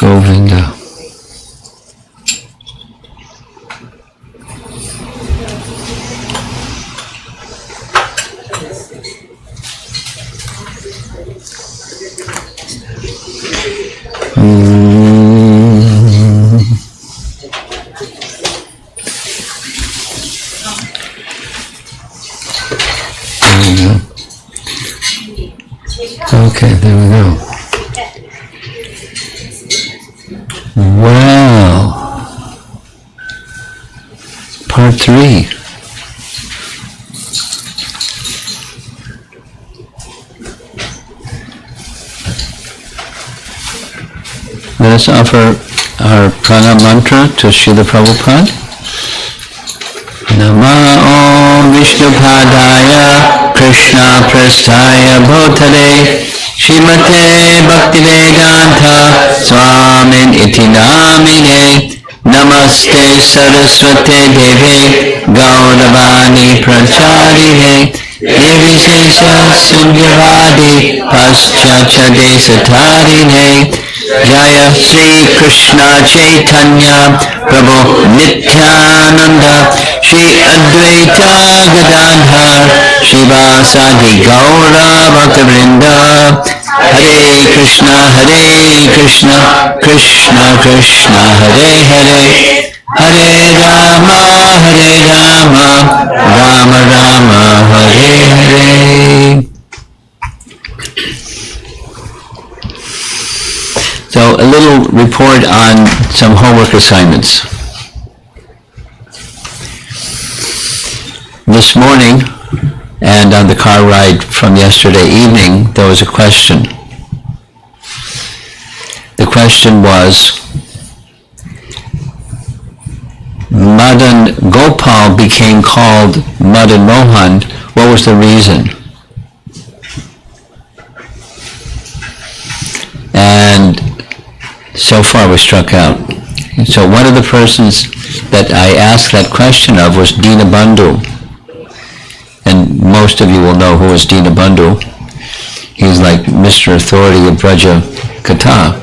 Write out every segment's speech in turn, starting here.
Govinda. Okay, there we go. Wow. Part 3. Let us offer our prana mantra to Srila Prabhupada. Namo Vishnupadaya Krishna Prasthaya Bhutale Srimate Bhaktivedanta Swamin Iti Namine Namaste Saraswate Deve Gauravani Pracharine Devi Sesha Sunyavadi Paschacha Desatarine Jaya Sri Krishna Chaitanya Prabhu Nityananda Shri Advaita Gadadhar Shivasadi Gaura Bhaktavrinda Hare Krishna Krishna Krishna Hare Hare Hare Rama Rama Rama Hare Hare. So a little report on some homework assignments. This morning and on the car ride from yesterday evening, there was a question. The question was, Madan Gopal became called Madan Mohan. What was the reason? And so far we struck out. So one of the persons that I asked that question of was Dinabandhu. And most of you will know who is Dinabandhu. He's like Mr. Authority of Braja Katha.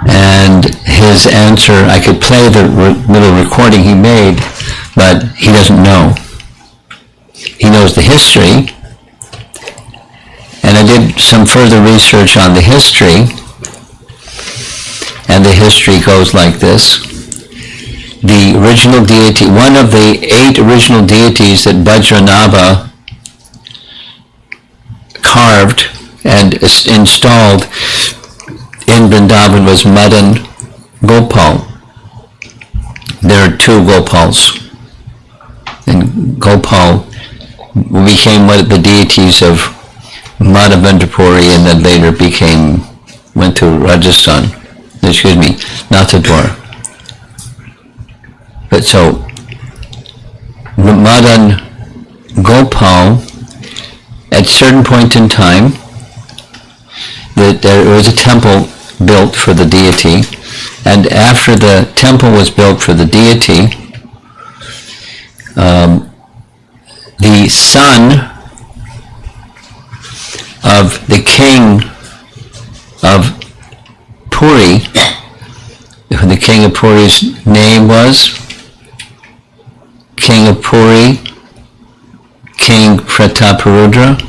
And his answer, I could play the little recording he made, but he doesn't know. He knows the history. And I did some further research on the history. And the history goes like this. The original deity, one of the 8 original deities that Vajranava carved and installed in Vrindavan was Madan Gopal. There are 2 Gopals. And Gopal became one of the deities of Madhavendra and then later went to Rajasthan. Nathadwar. But so, Madan Gopal, at a certain point in time, there was a temple built for the deity, and after the temple was built for the deity, the son of the king of Puri, the king of Puri's name was? King of Puri, King Prataparudra.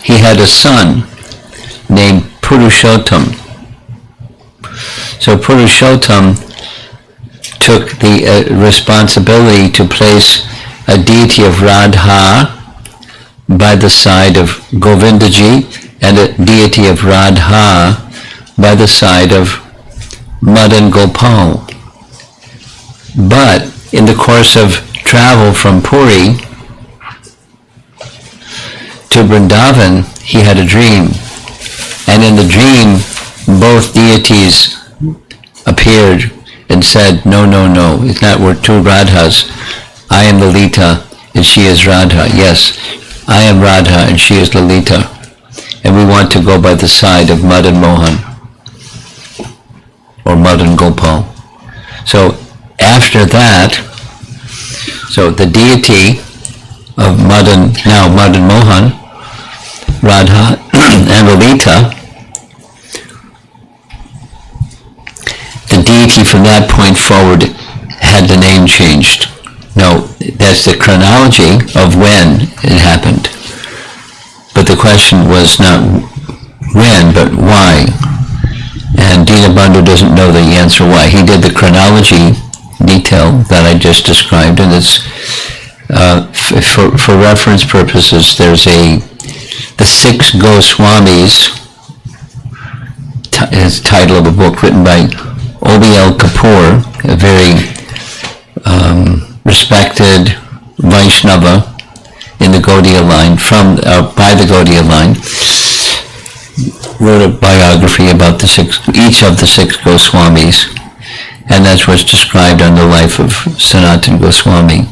He had a son named Purushottam. So Purushottam took the responsibility to place a deity of Radha by the side of Govindaji and a deity of Radha by the side of Madan Gopal. But in the course of travel from Puri to Vrindavan, he had a dream. And in the dream, both deities appeared and said, no, no, no, it's not, we're two Radhas. I am Lalita and she is Radha. Yes, I am Radha and she is Lalita. And we want to go by the side of Madan Mohan or Madan Gopal. So after that, so the deity of Madan, now Madan Mohan, Radha and Lalita, the deity from that point forward had the name changed. No, that's the chronology of when it happened. But the question was not when, but why. And Dinabandhu doesn't know the answer why. He did the chronology detail that I just described, and it's for reference purposes. There's the Six Goswamis is the title of a book written by O.B.L. Kapoor, a very respected Vaishnava in the Gaudiya line, by the Gaudiya line, wrote a biography about each of the six Goswamis, and that's what's described on the life of Sanatana Goswami.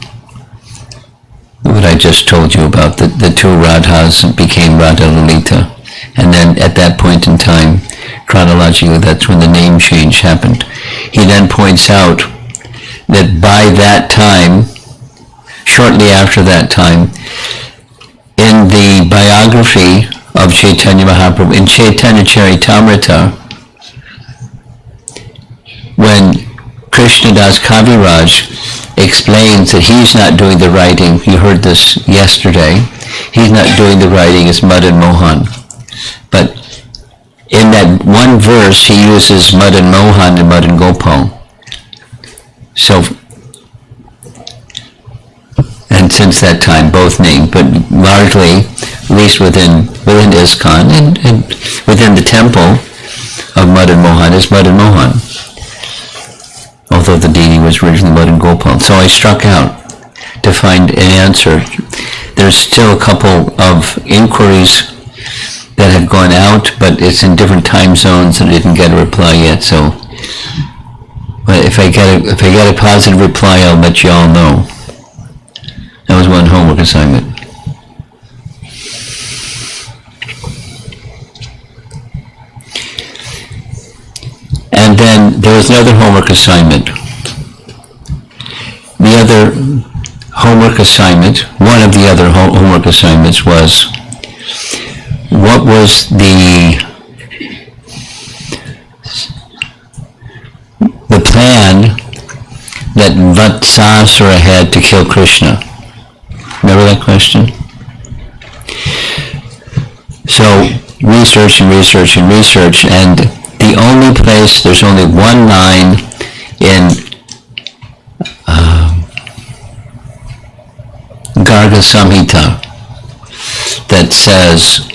What I just told you about, the two Radhas became Radha Lalita, and then at that point in time, chronologically, that's when the name change happened. He then points out that by that time, shortly after that time, in the biography of Chaitanya Mahaprabhu, in Chaitanya Charitamrita, when Krishnadas Kaviraj explains that he's not doing the writing, you heard this yesterday, he's not doing the writing, it's Madan Mohan. But in that one verse, he uses Madan Mohan and Madan Gopal. So, and since that time, both named, but largely, at least within ISKCON and within the temple of Madan Mohan is Madan Mohan, although the deity was originally Madan Gopal. So I struck out to find an answer. There's still a couple of inquiries that have gone out, but it's in different time zones and I didn't get a reply yet. So, but if I get a positive reply, I'll let you all know. That was one homework assignment. And then there was another homework assignment. The other homework assignment, one of the other homework assignments was, what was the plan that Bakasura had to kill Krishna? Remember that question? So research, and the only place, there's only one line in Garga Samhita that says,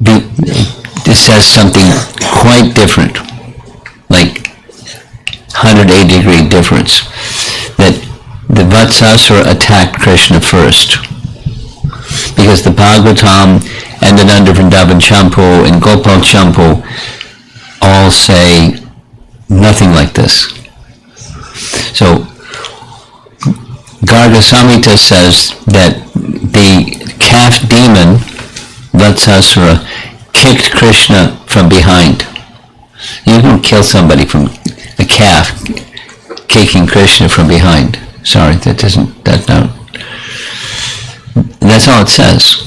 it says something quite different, like 180-degree difference, that the Bakasura attacked Krishna first, because the Bhagavatam and the Nanda Vrindavan Champu and Gopal Champu all say nothing like this. So Garga Samhita says that the calf demon, Bakasura, kicked Krishna from behind. You don't kill somebody from a calf kicking Krishna from behind. Sorry, that's all it says.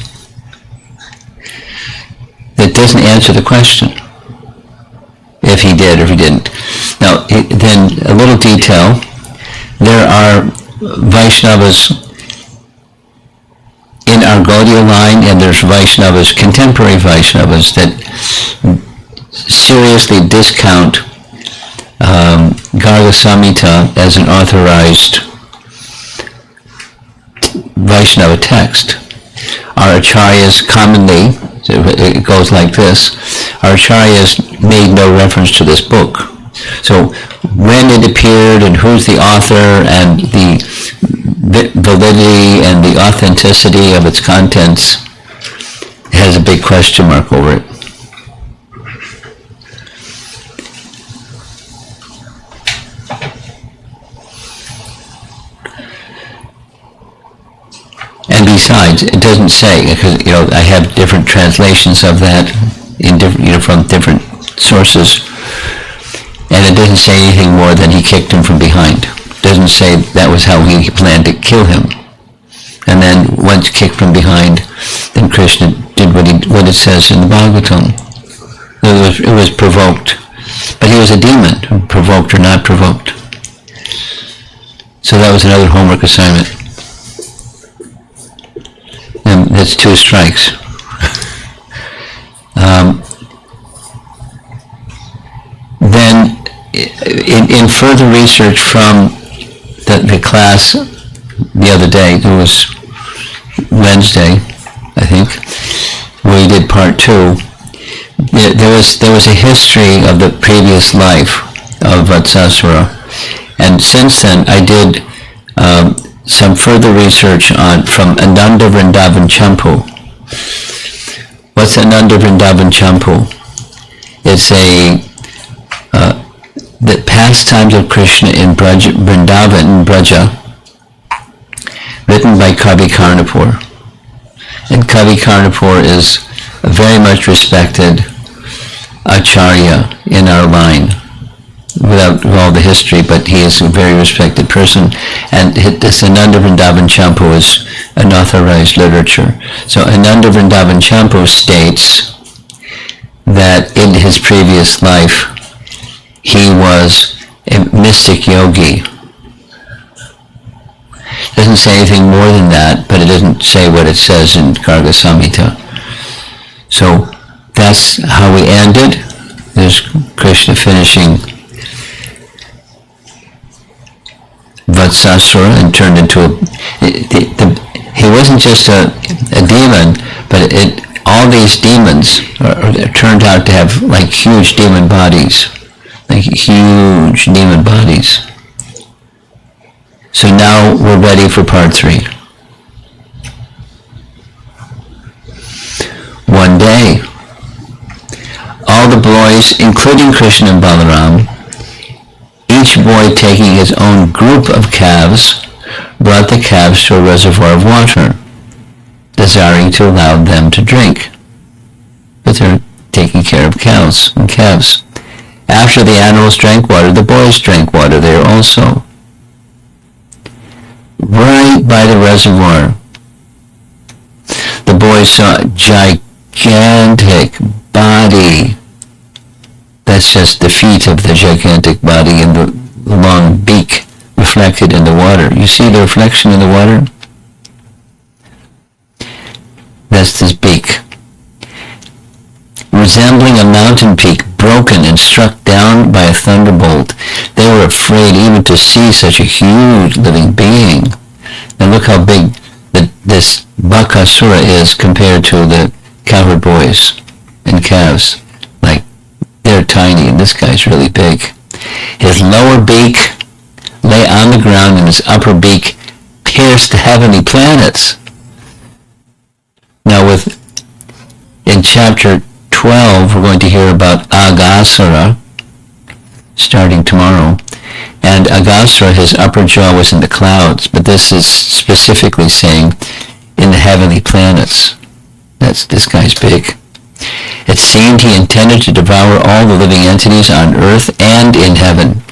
That doesn't answer the question, if he did or if he didn't. then a little detail. There are Vaishnavas in our Gaudiya line, and there's Vaishnavas, contemporary Vaishnavas, that seriously discount Garga Samhita as an authorized Vaishnava text. Our acharyas commonly, it goes like this, our acharyas made no reference to this book. So when it appeared and who's the author and the validity and the authenticity of its contents has a big question mark over it. And besides, it doesn't say, because I have different translations of that in different, from different sources, and it doesn't say anything more than he kicked him from behind. It doesn't say that was how he planned to kill him. And then once kicked from behind, then Krishna did what it says in the Bhagavatam. It was provoked, but he was a demon, provoked or not provoked. So that was another homework assignment. And that's 2 strikes. Then, in further research from the class the other day, it was Wednesday, I think, where we did part 2, there was a history of the previous life of Bakasura, and since then I did some further research from Ananda Vrindavan Champu. What's Ananda Vrindavan Champu? It's the Pastimes of Krishna in Vrindavan, in Braja, written by Kavi Karnapur. And Kavi Karnapur is a very much respected acharya in our line, without all the history, but he is a very respected person, and this Ananda Vrindavan Champu is unauthorized literature. So Ananda Vrindavan Champu states that in his previous life he was a mystic yogi. Doesn't say anything more than that, but it doesn't say what it says in Garga Samhita. So that's how we ended. There's Krishna finishing Bakasura and turned into he wasn't just a demon, but all these demons turned out to have like huge demon bodies. So now we're ready for part 3. One day, all the boys, including Krishna and Balaram, each boy taking his own group of calves, brought the calves to a reservoir of water, desiring to allow them to drink. But they're taking care of cows and calves. After the animals drank water, the boys drank water there also. Right by the reservoir, the boys saw a gigantic body. That's just the feet of the gigantic body and the long beak reflected in the water. You see the reflection in the water? That's this beak. Resembling a mountain peak broken and struck down by a thunderbolt. They were afraid even to see such a huge living being. And look how big this Bakasura is compared to the cowherd boys and calves. Like, they're tiny and this guy's really big. His lower beak lay on the ground and his upper beak pierced the heavenly planets. Now in chapter 12, we're going to hear about Bakasura, starting tomorrow. And Bakasura, his upper jaw was in the clouds, but this is specifically saying in the heavenly planets. This guy's big. It seemed he intended to devour all the living entities on earth and in heaven.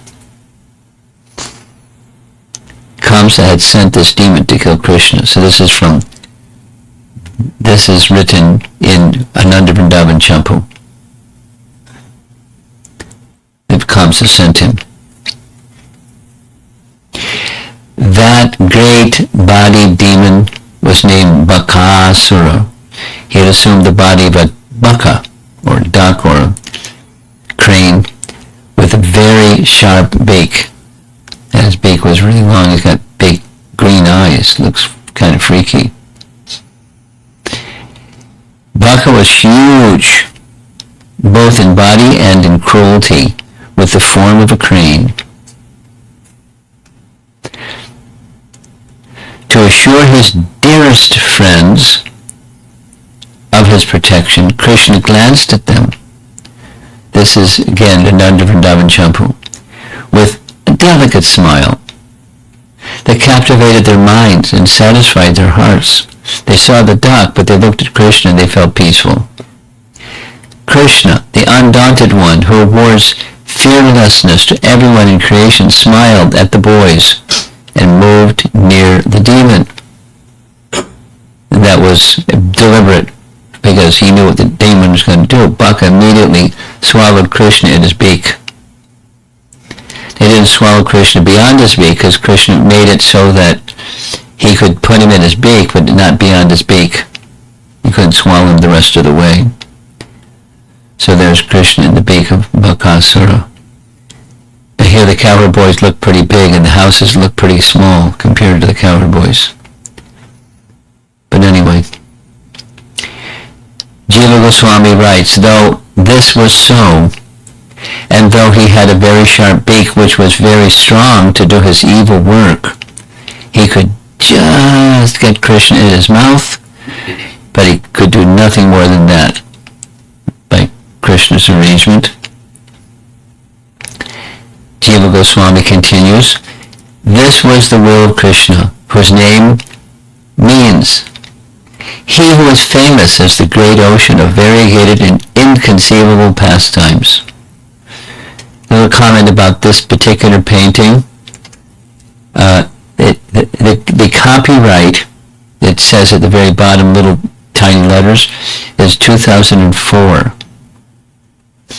Kamsa had sent this demon to kill Krishna. So this is written in Ananda Vrindavan Champu. Kamsa sent him. great bodied demon was named Bakasura. He had assumed the body of a baka, or duck, or crane, with a very sharp beak. And his beak was really long. He's got big green eyes. Looks kind of freaky. Baka was huge, both in body and in cruelty, with the form of a crane. To assure his dearest friends of his protection, Krishna glanced at them. This is again Nanda Vrindavan Champu, with a delicate smile that captivated their minds and satisfied their hearts. They saw the duck, but they looked at Krishna and they felt peaceful. Krishna, the undaunted one who awards fearlessness to everyone in creation, smiled at the boys and moved near the demon. And that was deliberate, because he knew what the demon was going to do. Baka immediately swallowed Krishna in his beak. They didn't swallow Krishna beyond his beak, because Krishna made it so that he could put him in his beak, but not beyond his beak. He couldn't swallow him the rest of the way. So there's Krishna in the beak of Bakasura. But here the cowherd boys look pretty big, and the houses look pretty small compared to the cowherd boys. But anyway, Jiva Goswami writes, though this was so, and though he had a very sharp beak which was very strong to do his evil work, he could just get Krishna in his mouth, but he could do nothing more than that by Krishna's arrangement. Jiva Goswami continues, this was the will of Krishna, whose name means he who is famous as the great ocean of variegated and inconceivable pastimes. A little comment about this particular painting. The copyright, it says at the very bottom, little tiny letters, is 2004.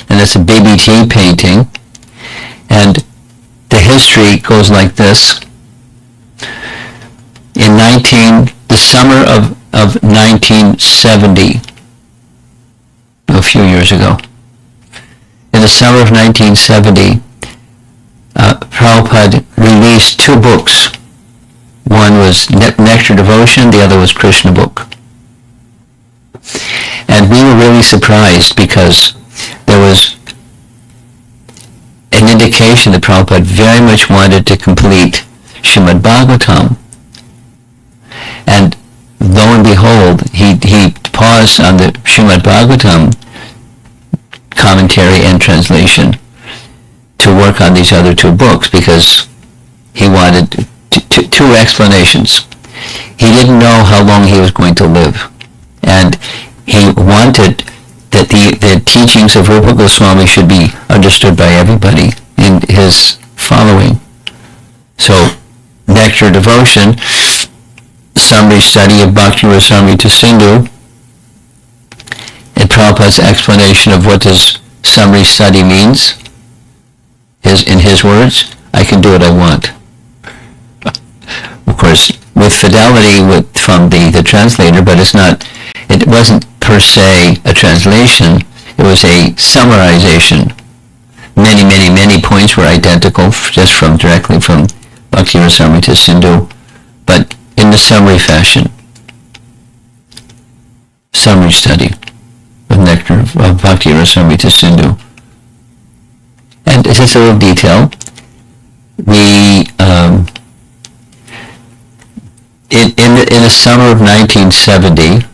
And it's a BBT painting. And the history goes like this. In the summer of 1970, a few years ago, in the summer of 1970, Prabhupada released two books. One was Nectar Devotion, the other was Krishna book. And we were really surprised, because there was an indication that Prabhupada very much wanted to complete Srimad Bhagavatam. And lo and behold, he paused on the Srimad Bhagavatam commentary and translation to work on these other two books, because he wanted two explanations. He didn't know how long he was going to live, and he wanted that the teachings of Rupa Goswami should be understood by everybody in his following. So, Nectar Devotion, summary study of Bhakti Rasamrita Sindhu, and Prabhupada's explanation of what this summary study means is, in his words, I can do what I want. Of course, with fidelity from the translator, but it wasn't per se a translation, it was a summarization. Many points were identical, just directly from Bhakti Rasamrita Sindhu, but in the summary fashion. Summary study of Nectar of Bhakti Rasamrita Sindhu. And just a little detail, in the summer of 1970,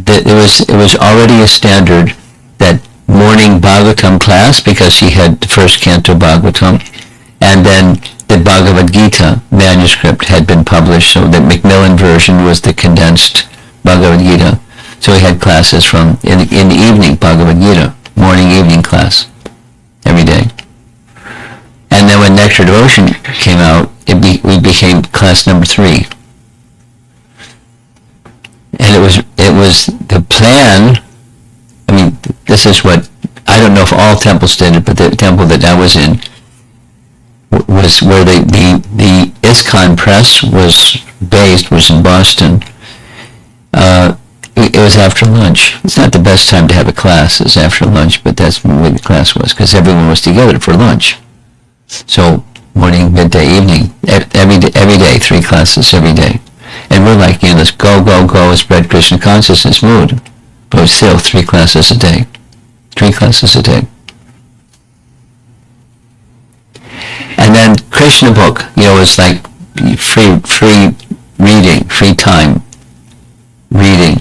it was already a standard that morning Bhagavatam class, because he had the first canto Bhagavatam, and then the Bhagavad Gita manuscript had been published, so the Macmillan version was the condensed Bhagavad Gita. So he had classes in the evening, Bhagavad Gita, morning, evening class, every day. And then when Nectar Devotion came out, we became class number 3. And it was the plan. I mean, this is what, I don't know if all temples did it, but the temple that I was in was where the ISKCON Press was in Boston. It was after lunch. It's not the best time to have a class, it's after lunch, but that's the way the class was, because everyone was together for lunch. So morning, midday, evening, every day, 3 classes every day. And we're like, let's go, spread Krishna consciousness mood. But still 3 classes a day. 3 classes a day. And then Krishna book, was like free reading, free time reading.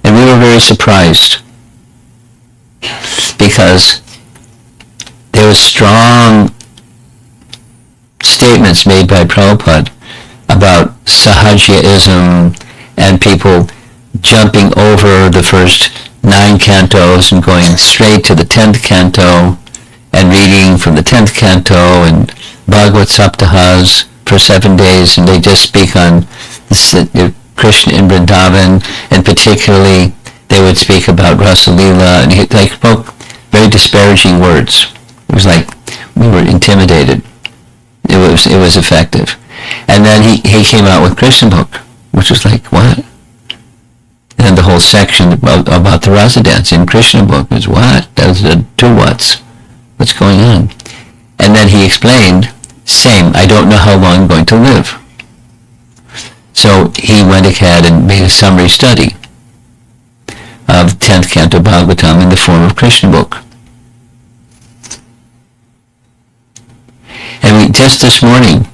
And we were very surprised because there was strong statements made by Prabhupada about Sahajyaism and people jumping over the first 9 cantos and going straight to the 10th canto and reading from the 10th canto and Bhagavad Saptahas for 7 days, and they just speak on Krishna in Vrindavan, and particularly they would speak about Rasa Leela, and they spoke very disparaging words. It was like we were intimidated. It was effective. And then he came out with Krishna book, which was like, what? And then the whole section about the Rasa dance in Krishna book is what? Those are 2 whats. What's going on? And then he explained, same, I don't know how long I'm going to live. So he went ahead and made a summary study of 10th Canto Bhagavatam in the form of Krishna book. And just this morning,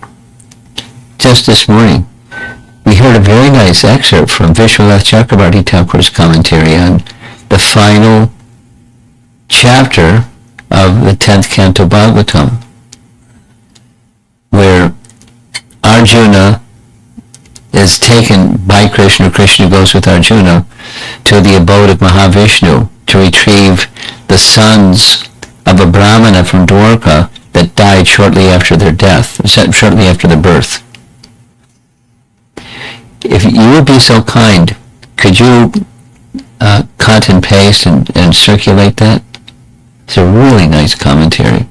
we heard a very nice excerpt from Vishwanath Chakrabarti Thakur's commentary on the final chapter of the 10th Canto Bhagavatam, where Arjuna is taken by Krishna. Krishna goes with Arjuna to the abode of Mahavishnu to retrieve the sons of a Brahmana from Dwarka that died shortly after their death, shortly after their birth. If you would be so kind, could you cut and paste and circulate that? It's a really nice commentary.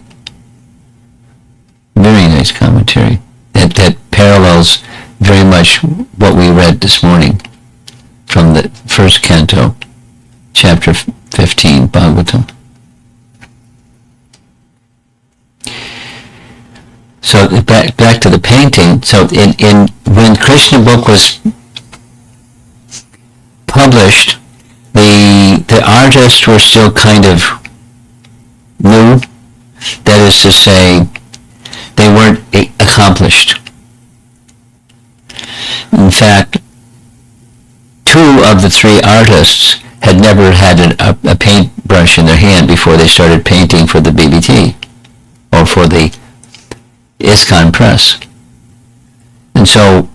Very nice commentary. That parallels very much what we read this morning from the first canto, chapter 15, Bhagavatam. So back to the painting. So when Krishna book was published, the artists were still kind of new. That is to say, they weren't accomplished. In fact, 2 of the 3 artists had never had a paintbrush in their hand before they started painting for the BBT or for the ISKCON Press. And so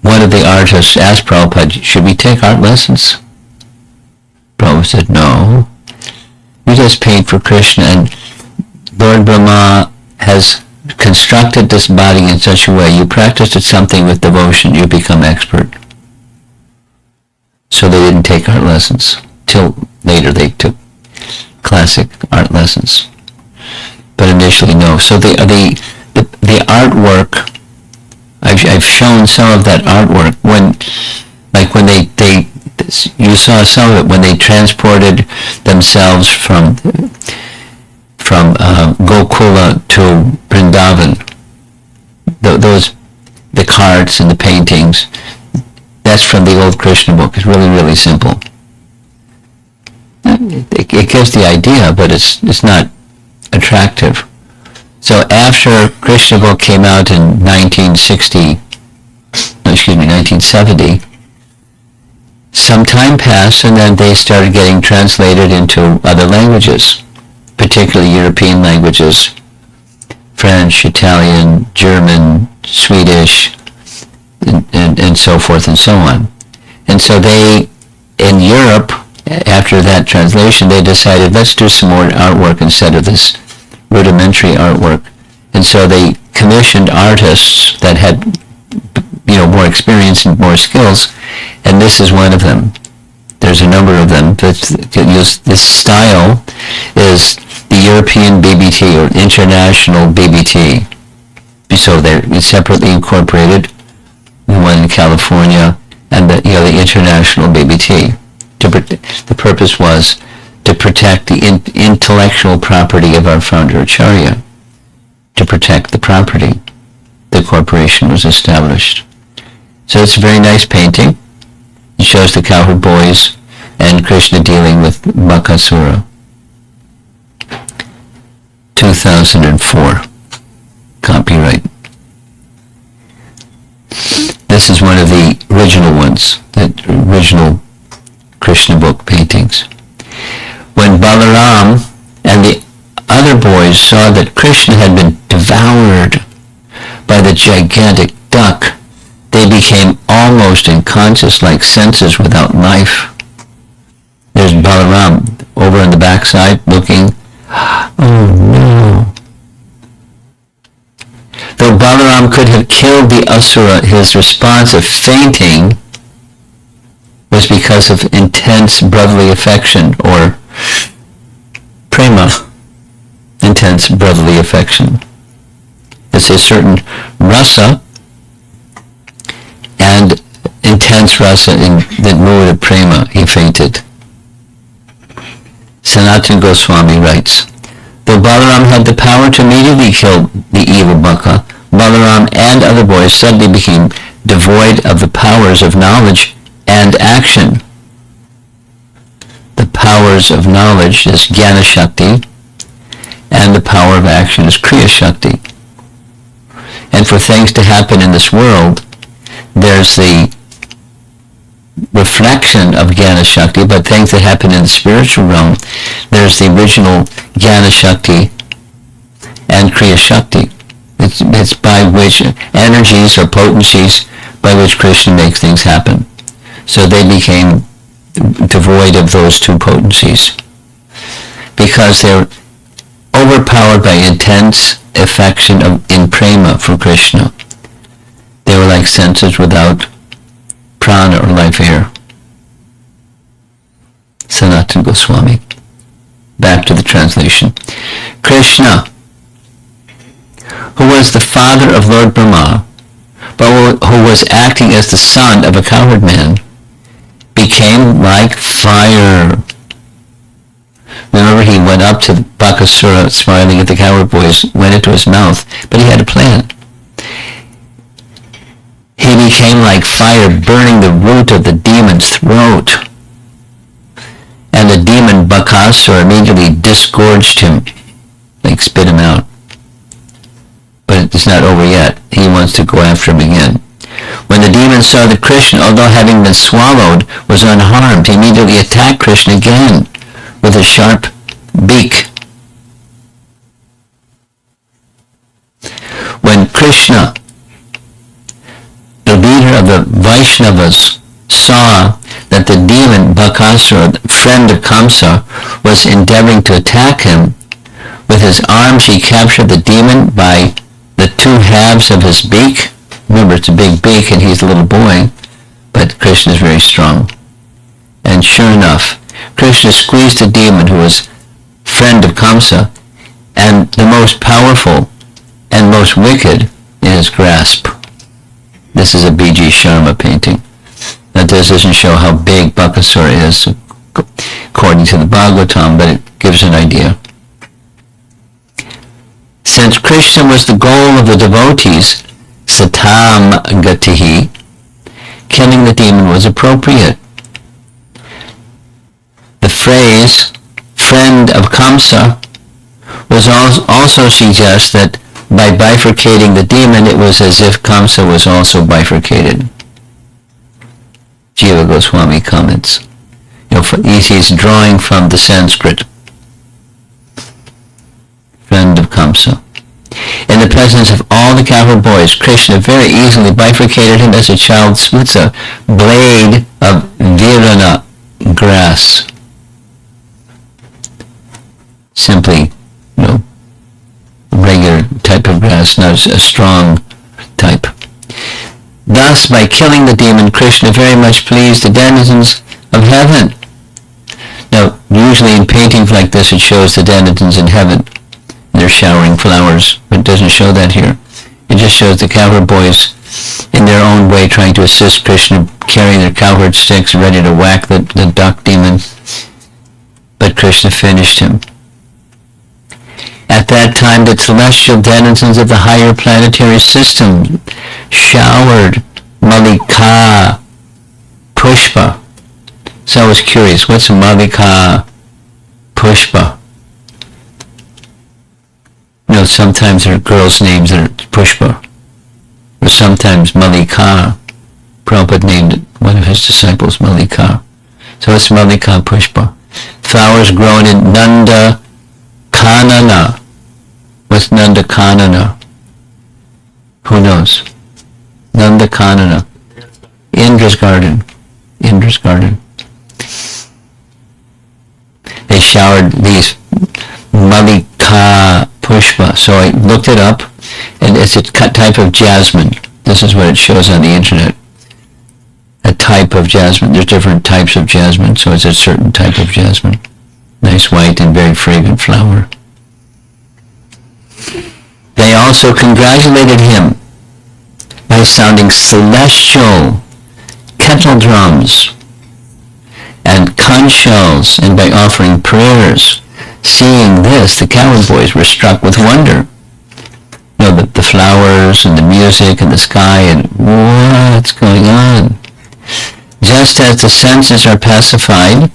one of the artists asked Prabhupada, should we take art lessons? Prabhupada said, no. You just paint for Krishna, and Lord Brahma has constructed this body in such a way, you practice something with devotion, you become expert. So they didn't take art lessons. Till later they took classic art lessons. But initially, no. So the artwork, I've shown some of that artwork when you saw some of it when they transported themselves from Gokula to Vrindavan. The carts and the paintings, that's from the old Krishna book. It's really, really simple. It gives the idea, but it's not attractive. So after Krishna book came out in 1970, some time passed, and then they started getting translated into other languages, particularly European languages, French, Italian, German, Swedish, and so forth and so on. And so they, in Europe, after that translation, they decided, let's do some more artwork instead of this rudimentary artwork. And so they commissioned artists that had, more experience and more skills, and this is one of them. There's a number of them. This style is the European BBT or International BBT. So they're separately incorporated, the one in California and the international BBT. The purpose was to protect the intellectual property of our founder Acharya. To protect the property, the corporation was established. So it's a very nice painting. It shows the cowherd boys and Krishna dealing with Bakasura. 2004. Copyright. This is one of the original ones, the original Krishna book paintings. When Balaram and the other boys saw that Krishna had been devoured by the gigantic duck, they became almost unconscious, like senses without life. There's Balaram over on the backside looking. Oh no. Though Balaram could have killed the Asura, his response of fainting was because of intense brotherly affection, or prema, intense brotherly affection. It's a certain rasa and intense rasa in the mood of prema. He fainted. Sanatana Goswami writes, though Balaram had the power to immediately kill the evil Baka, Balaram and other boys suddenly became devoid of the powers of knowledge and action. The powers of knowledge is Jnana Shakti, and the power of action is Kriya Shakti. And for things to happen in this world, there's the reflection of Jnana Shakti, but things that happen in the spiritual realm, there's the original Jnana Shakti and Kriya Shakti. It's by which energies or potencies by which Krishna makes things happen. So they became devoid of those two potencies because they're overpowered by intense affection in prema for Krishna. They were like senses without prana or life air. Sanatana Goswami. Back to the translation. Krishna, who was the father of Lord Brahma, but who was acting as the son of a cowherd man, became like fire. Remember, he went up to Bakasura, smiling at the cowherd boys, went into his mouth, but he had a plan. He became like fire, burning the root of the demon's throat. And the demon Bakasura immediately disgorged him, like spit him out. But it's not over yet. He wants to go after him again. When the demon saw that Krishna, although having been swallowed, was unharmed, he immediately attacked Krishna again with a sharp beak. When Krishna, the leader of the Vaishnavas, saw that the demon Bakasura, friend of Kamsa, was endeavoring to attack him, with his arms he captured the demon by the two halves of his beak. Remember, it's a big beak and he's a little boy, but Krishna is very strong. And sure enough, Krishna squeezed the demon, who was friend of Kamsa, and the most powerful and most wicked in his grasp. This is a B.G. Sharma painting. That doesn't show how big Bakasura is, according to the Bhagavatam, but it gives an idea. Since Krishna was the goal of the devotees, Satam Gatihi, killing the demon was appropriate. The phrase, friend of Kamsa, was also suggests that by bifurcating the demon, it was as if Kamsa was also bifurcated. Jiva Goswami comments. He's drawing from the Sanskrit. Friend of Kamsa. In the presence of all the cowherd boys, Krishna very easily bifurcated him as a child splits a blade of virana grass. Simply, regular type of grass, not a strong type. Thus, by killing the demon, Krishna very much pleased the denizens of heaven. Now, usually in paintings like this, it shows the denizens in heaven. They're showering flowers, but it doesn't show that here. It just shows the cowherd boys in their own way trying to assist Krishna, carrying their cowherd sticks ready to whack the duck demon. But Krishna finished him. At that time, the celestial denizens of the higher planetary system showered Malika Pushpa. So I was curious, what's Malika Pushpa? You know, sometimes there are girls' names that are Pushpa. Or sometimes Malika. Prabhupada named one of his disciples Malika. So it's Malika Pushpa. Flowers grown in Nanda Kanana. What's Nanda Kanana? Who knows? Nanda Kanana. Indra's garden. Indra's garden. They showered these Malika Pushpa. So I looked it up, and it's a type of jasmine. This is what it shows on the internet. A type of jasmine. There's different types of jasmine, so it's a certain type of jasmine. Nice white and very fragrant flower. They also congratulated him by sounding celestial kettle drums and conch shells, and by offering prayers. Seeing this, the cowherd boys were struck with wonder. You know, the flowers and the music and the sky, and what's going on? Just as the senses are pacified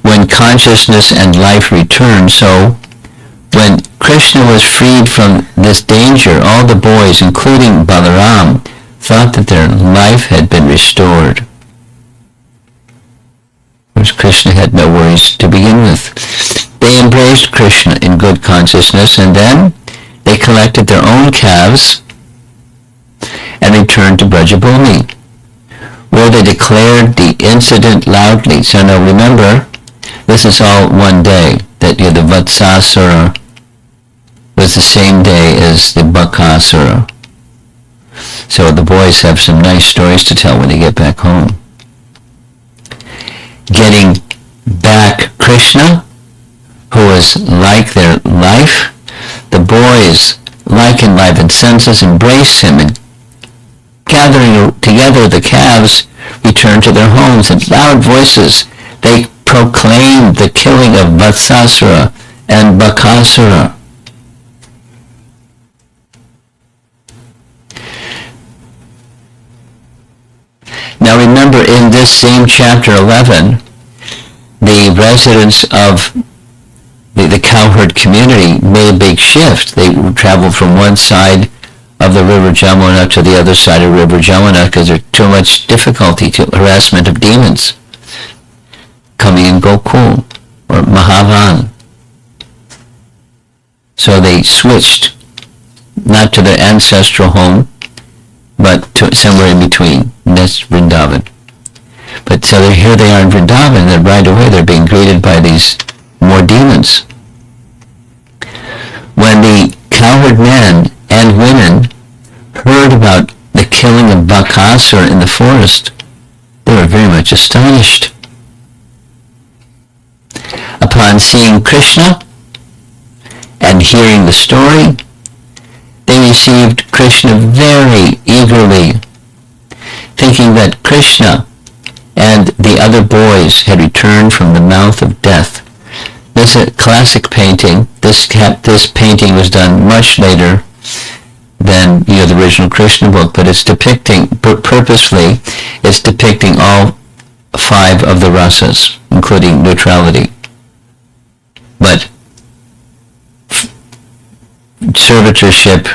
when consciousness and life return, so when Krishna was freed from this danger, all the boys, including Balaram, thought that their life had been restored. Whereas Krishna had no worries to begin with. They embraced Krishna in good consciousness, and then they collected their own calves and returned to Brajabhumi, where they declared the incident loudly. So now remember, this is all one day, that the Vatsasura was the same day as the Bakasura. So the boys have some nice stories to tell when they get back home. Getting back Krishna, who was like their life, the boys, like enlivened senses, embraced him, and gathering together the calves, returned to their homes. In loud voices, they proclaimed the killing of Vatsasura and Bakasura. Now remember, in this same chapter 11, the residents of the cowherd community made a big shift. They traveled from one side of the river Jamuna to the other side of river Jamuna because there's too much difficulty, harassment of demons coming in Gokul or Mahavan. So they switched, not to their ancestral home, but to somewhere in between. And that's Vrindavan. But so here they are in Vrindavan, and right away they're being greeted by these more demons. When the cowherd men and women heard about the killing of Bakasura in the forest, they were very much astonished. Upon seeing Krishna and hearing the story, they received Krishna very eagerly, thinking that Krishna and the other boys had returned from the mouth of death. This is a classic painting. This painting was done much later than the original Krishna book, but it's depicting, purposefully, it's depicting all 5 of the rasas, including neutrality. But servitorship,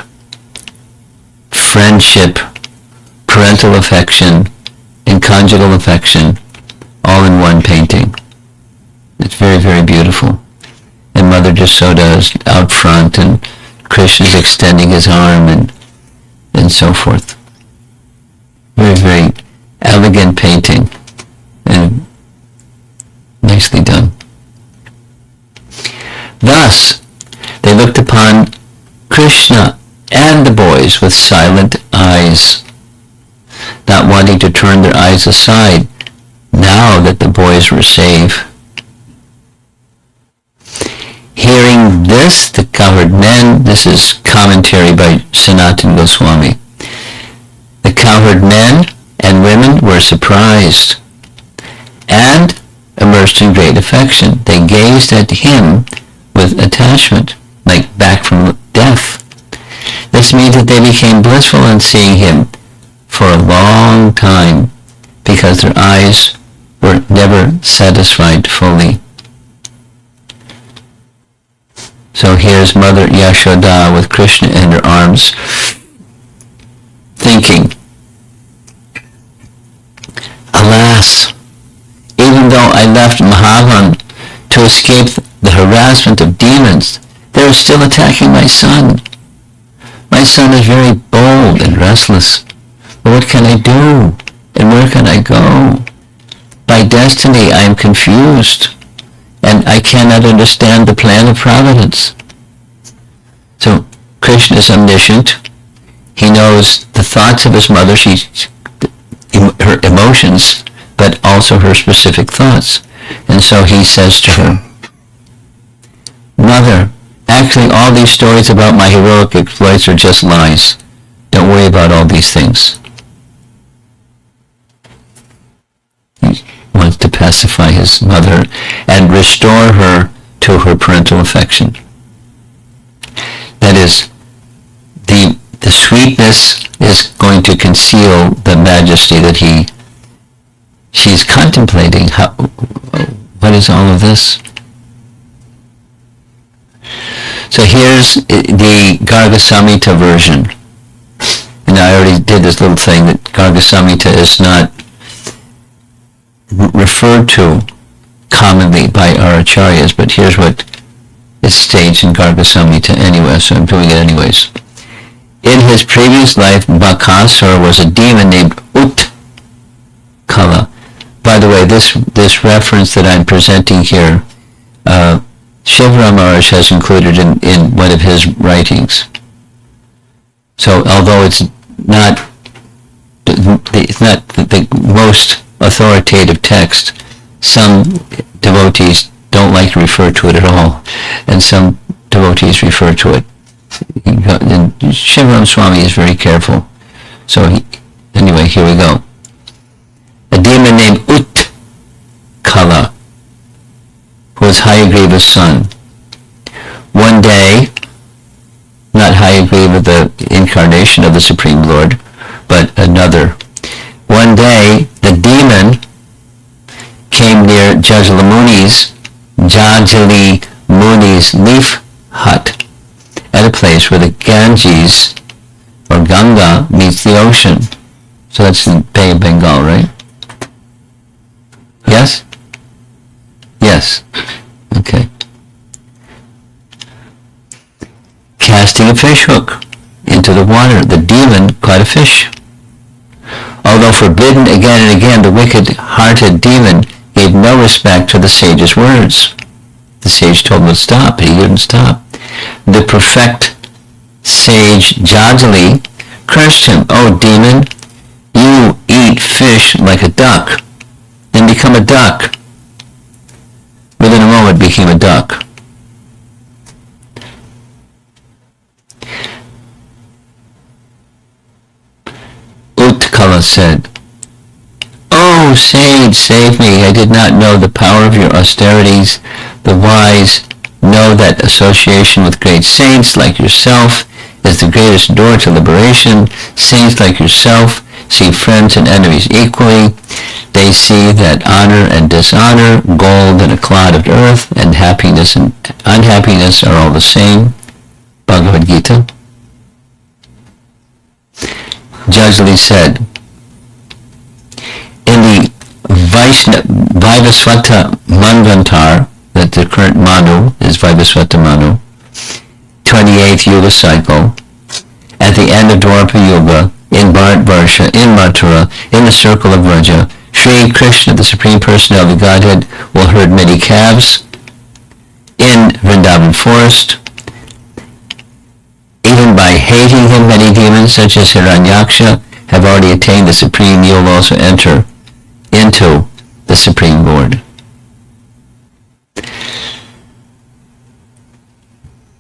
friendship, parental affection, and conjugal affection, all in one painting. It's very, very beautiful. And Mother Jasoda is out front, and Krishna's extending his arm, and so forth. Very, very elegant painting, and nicely done. Thus, they looked upon Krishna and the boys with silent eyes, not wanting to turn their eyes aside now that the boys were safe. Hearing this, the cowherd men, this is commentary by Sanatana Goswami, the cowherd men and women were surprised and immersed in great affection. They gazed at him with attachment, like back from death. This means that they became blissful in seeing him for a long time because their eyes were never satisfied fully. So here's Mother Yashoda with Krishna in her arms, thinking, alas, even though I left Mahavan to escape the harassment of demons, they are still attacking my son. My son is very bold and restless. But what can I do? And where can I go? By destiny I am confused, and I cannot understand the plan of providence. So Krishna is omniscient. He knows the thoughts of his mother, her emotions, but also her specific thoughts. And so he says to her, Mother, actually all these stories about my heroic exploits are just lies. Don't worry about all these things. He wants to pacify his mother and restore her to her parental affection. That is, the sweetness is going to conceal the majesty that she's contemplating. What is all of this? So here's the Garga Samhita version. And I already did this little thing that Garga Samhita is not referred to commonly by our acharyas, but here's what is staged in Garga Samhita anyway, so I'm doing it anyways. In his previous life, Bakasura was a demon named Utkala. By the way, this reference that I'm presenting here, Shiva Maharaj has included in one of his writings. So although it's not the most authoritative text, some devotees don't like to refer to it at all, and some devotees refer to it. And Shivaram Swami is very careful. So anyway, here we go. A demon named Utkala, who was Hayagriva's son. One day, not Hayagriva, the incarnation of the Supreme Lord, but another. One day, the demon came near Jajali Muni's leaf hut at a place where the Ganges, or Ganga, meets the ocean. So that's the Bay of Bengal, right? Yes? Yes. Okay. Casting a fish hook into the water, the demon caught a fish. Although forbidden again and again, the wicked-hearted demon gave no respect to the sage's words. The sage told him to stop, but he didn't stop. The perfect sage Jajali cursed him, "Oh demon, you eat fish like a duck, then become a duck." Within a moment became a duck. Utkala said, "Oh sage, save me. I did not know the power of your austerities. The wise know that association with great saints like yourself is the greatest door to liberation. Saints like yourself see friends and enemies equally. They see that honor and dishonor, gold and a clod of earth, and happiness and unhappiness are all the same." Bhagavad Gita. Jajali said, in the Vaivasvata Manvantar, that the current Manu is Vaivasvata Manu, 28th Yuga cycle, at the end of Dwapara Yuga, in Bharatvarsha, in Mathura, in the circle of Vraja, Sri Krishna, the Supreme Personality of the Godhead, will herd many calves in Vrindavan forest. Even by hating him, many demons, such as Hiranyaksha, have already attained the Supreme. He will also enter into the Supreme Lord.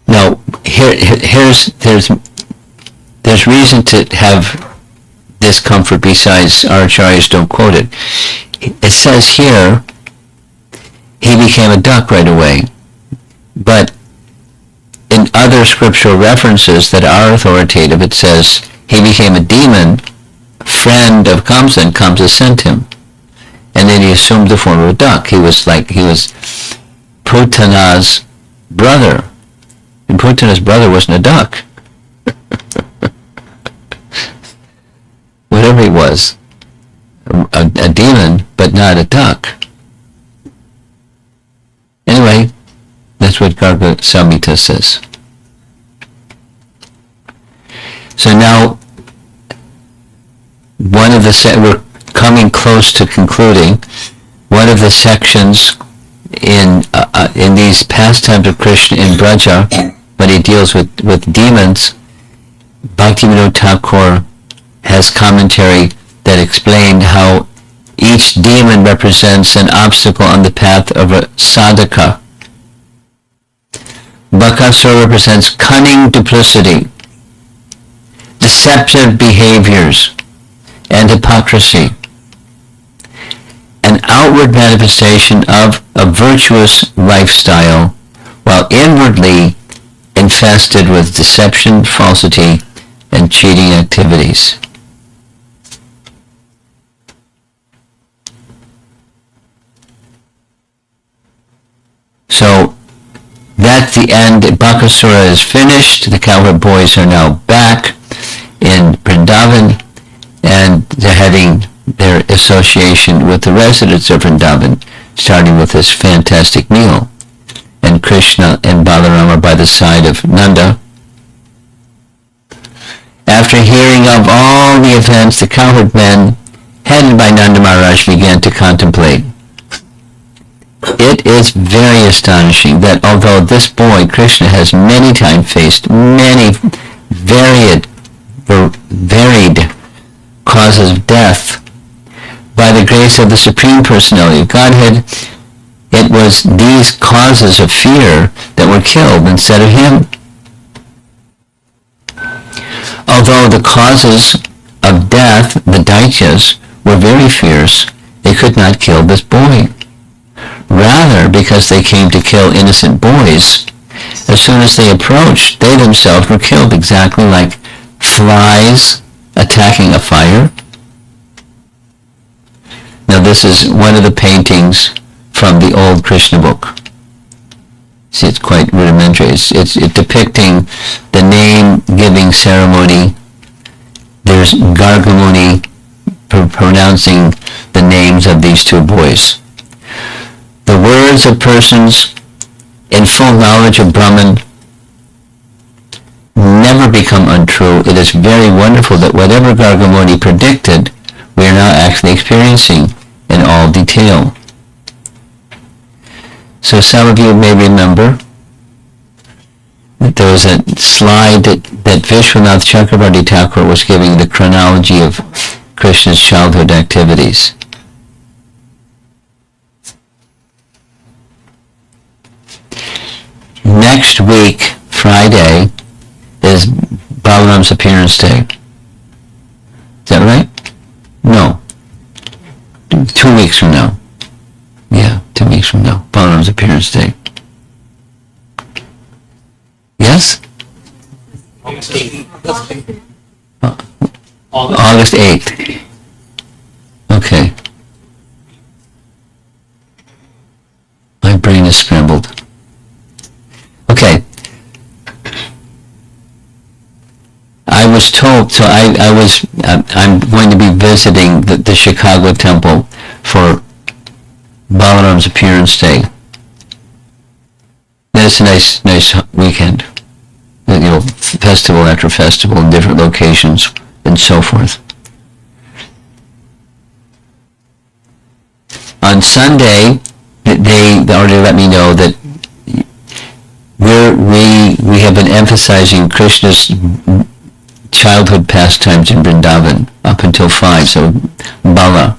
Now, there's reason to have discomfort besides our acharyas don't quote it. It says here, he became a duck right away. But in other scriptural references that are authoritative, it says he became a demon, friend of Kamsa, and Kamsa sent him. And then he assumed the form of a duck. He was Putana's brother. And Putana's brother wasn't a duck. Whatever he was, a demon, but not a duck. Anyway, that's what Garga Samhita says. So now, we're coming close to concluding. One of the sections in these pastimes of Krishna in Braja, when he deals with demons, Bhaktivinoda Thakur has commentary that explained how each demon represents an obstacle on the path of a sadhaka. Bakasura represents cunning duplicity, deceptive behaviors, and hypocrisy. An outward manifestation of a virtuous lifestyle, while inwardly infested with deception, falsity, and cheating activities. So that's the end. Bakasura is finished. The cowherd boys are now back in Vrindavan, and they're having their association with the residents of Vrindavan, starting with this fantastic meal. And Krishna and Balaram are by the side of Nanda. After hearing of all the events, the cowherd men, headed by Nanda Maharaj, began to contemplate. It is very astonishing that although this boy, Krishna, has many times faced many varied causes of death, by the grace of the Supreme Personality of Godhead, it was these causes of fear that were killed instead of him. Although the causes of death, the Daityas, were very fierce, they could not kill this boy. Rather, because they came to kill innocent boys, as soon as they approached, they themselves were killed, exactly like flies attacking a fire. Now this is one of the paintings from the old Krishna book. See, it's quite rudimentary. It's depicting the name-giving ceremony. There's Gargamuni pronouncing the names of these two boys. The words of persons in full knowledge of Brahman never become untrue. It is very wonderful that whatever Gargamuni predicted, we are now actually experiencing in all detail. So some of you may remember that there was a slide that Vishwanath Chakravarti Thakur was giving the chronology of Krishna's childhood activities. Next week, Friday, is Balaram's appearance day. Is that right? No. 2 weeks from now. Yeah, 2 weeks from now. Balaram's appearance day. Yes? August 8th. August 8th. Okay. My brain is scrambled. Okay. I was told, so I'm going to be visiting the Chicago temple for Balaram's appearance day. It's a nice weekend. Festival after festival in different locations and so forth. On Sunday, they already let me know that we have been emphasizing Krishna's childhood pastimes in Vrindavan up until 5, so Bala.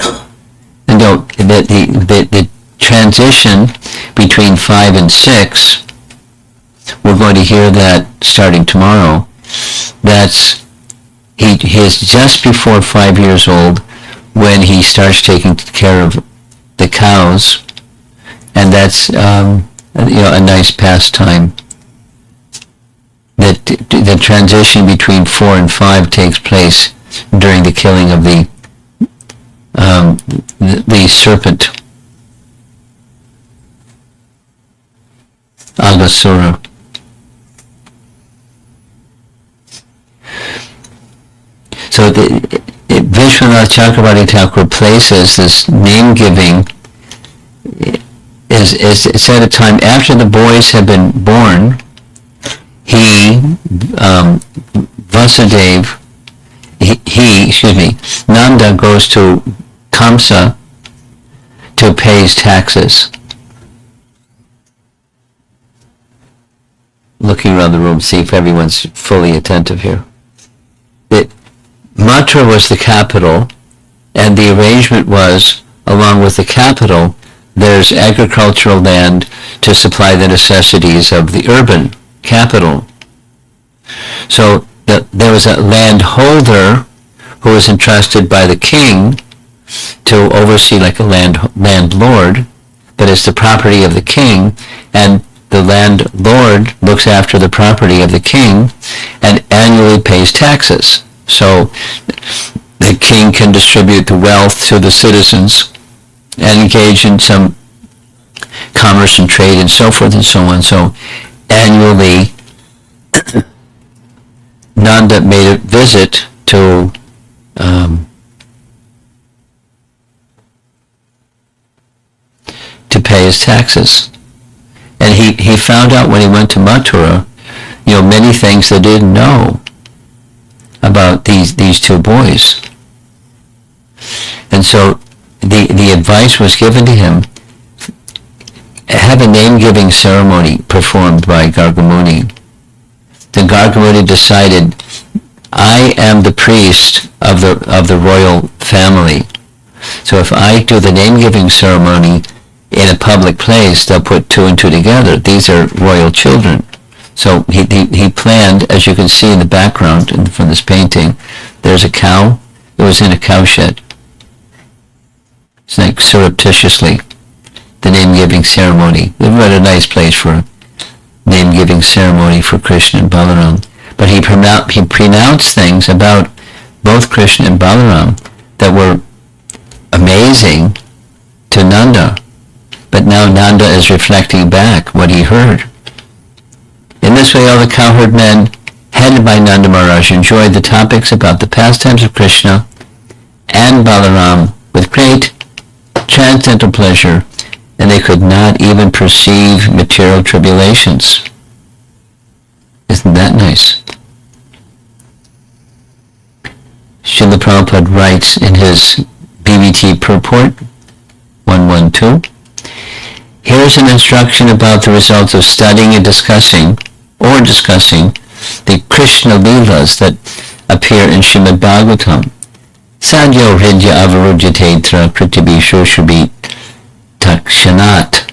And the transition between 5 and 6 We're going to hear that starting tomorrow. He is just before 5 years old when he starts taking care of the cows, and that's a nice pastime. That the transition between 4 and 5 takes place during the killing of the serpent Bakasura. So Vishwanath Chakravarti Thakur places this name-giving is at a time after the boys have been born. Nanda goes to Kamsa to pay his taxes. Looking around the room, see if everyone's fully attentive here. Mathura was the capital, and the arrangement was, along with the capital, there's agricultural land to supply the necessities of the urban capital. So there was a landholder who was entrusted by the king to oversee like a landlord, but it's the property of the king, and the landlord looks after the property of the king and annually pays taxes. So the king can distribute the wealth to the citizens and engage in some commerce and trade and so forth and so on. So annually, Nanda made a visit to pay his taxes. And he found out when he went to Mathura, many things they didn't know about these two boys. And so the advice was given to him, have a name-giving ceremony performed by Gargamuni. The Gargamuni decided, I am the priest of the royal family. So if I do the name-giving ceremony in a public place, they'll put 2 and 2 together. These are royal children. So he planned, as you can see in the background from this painting, there's a cow. It was in a cowshed. It's like surreptitiously, the name-giving ceremony. They've got a nice place for a name-giving ceremony for Krishna and Balaram. But he pronounced things about both Krishna and Balaram that were amazing to Nanda. But now Nanda is reflecting back what he heard. In this way, all the cowherd men, headed by Nanda Maharaj, enjoyed the topics about the pastimes of Krishna and Balaram with great transcendental pleasure, and they could not even perceive material tribulations. Isn't that nice? Srila Prabhupada writes in his BBT purport 112, here's an instruction about the results of studying and discussing the Krishna Leelas that appear in Srimad Bhagavatam. Sadhyo hridya avarujyatetra kritibi shoshubi takshanat.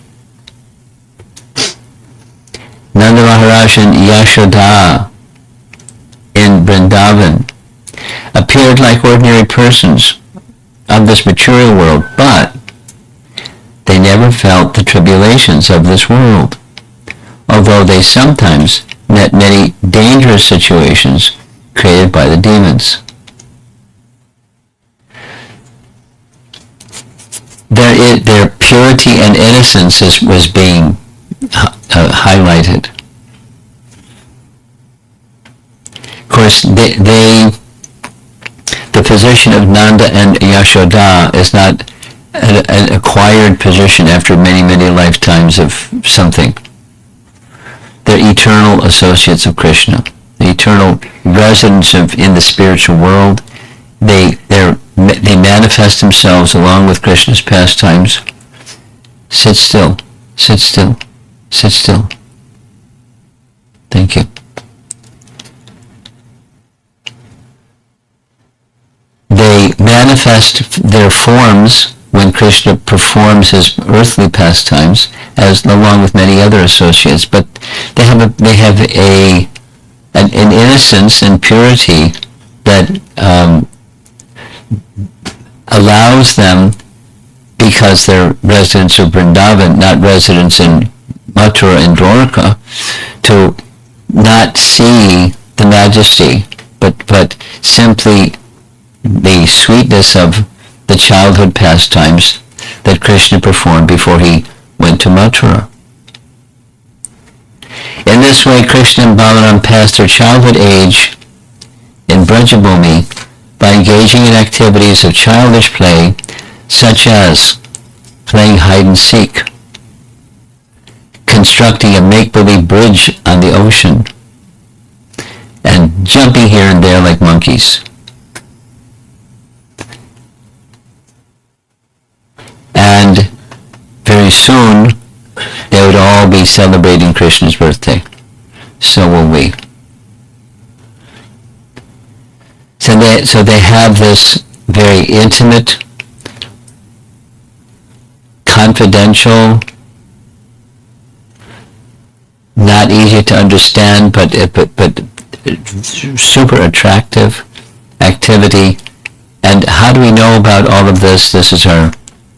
Nanda Maharaj and Yashoda in Vrindavan appeared like ordinary persons of this material world, but they never felt the tribulations of this world, although they sometimes met many dangerous situations created by the demons. Their purity and innocence was being highlighted. Of course, the position of Nanda and Yashoda is not an acquired position after many, many lifetimes of something. They're eternal associates of Krishna, the eternal residents in the spiritual world. They manifest themselves along with Krishna's pastimes. Sit still, sit still, sit still. Thank you. They manifest their forms when Krishna performs his earthly pastimes, as along with many other associates, but they have an innocence and purity that allows them, because they're residents of Vrindavan, not residents in Mathura and Dwarka, to not see the majesty, but simply the sweetness of the childhood pastimes that Krishna performed before he went to Mathura. In this way, Krishna and Balaram passed their childhood age in Brajabhumi by engaging in activities of childish play, such as playing hide and seek, constructing a make-believe bridge on the ocean, and jumping here and there like monkeys. And very soon, they would all be celebrating Krishna's birthday. So will we. So they have this very intimate, confidential, not easy to understand, but super attractive activity. And how do we know about all of this? This is our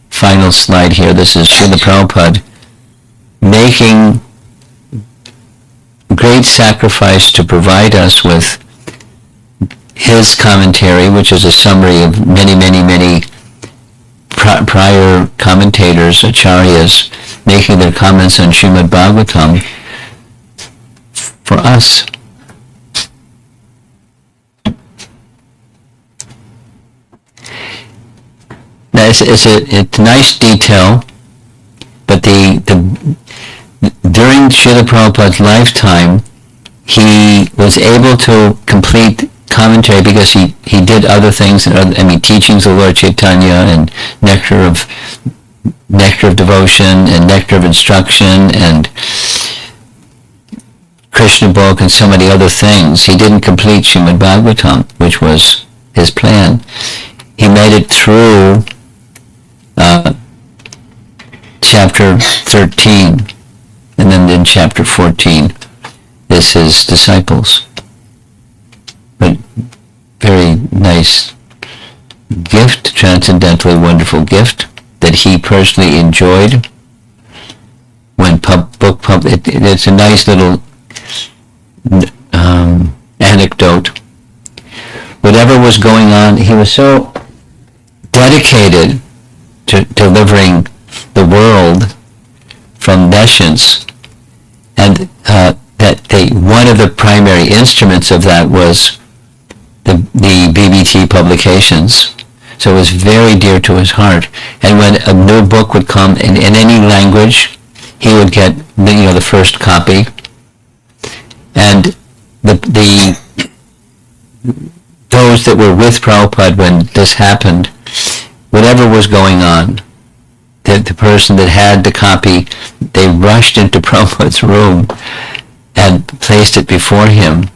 final slide here. This is Srila Prabhupada making great sacrifice to provide us with his commentary, which is a summary of many prior commentators, acharyas, making their comments on Srimad Bhagavatam for us. Now it's a nice detail, but during Srila Prabhupada's lifetime, he was able to complete commentary because he did other things, teachings of Lord Chaitanya and nectar of devotion and nectar of instruction and Krishna book and so many other things. He didn't complete Srimad Bhagavatam, which was his plan. He made it through chapter 13, and then in chapter 14 is his disciples. But very nice gift, transcendentally wonderful gift that he personally enjoyed when it's a nice little anecdote. Whatever was going on, he was so dedicated to delivering the world from nescience, and that one of the primary instruments of that was the BBT publications. So it was very dear to his heart. And when a new book would come in any language, he would get the first copy. And those that were with Prabhupada when this happened, whatever was going on, the person that had the copy, they rushed into Prabhupada's room and placed it before him,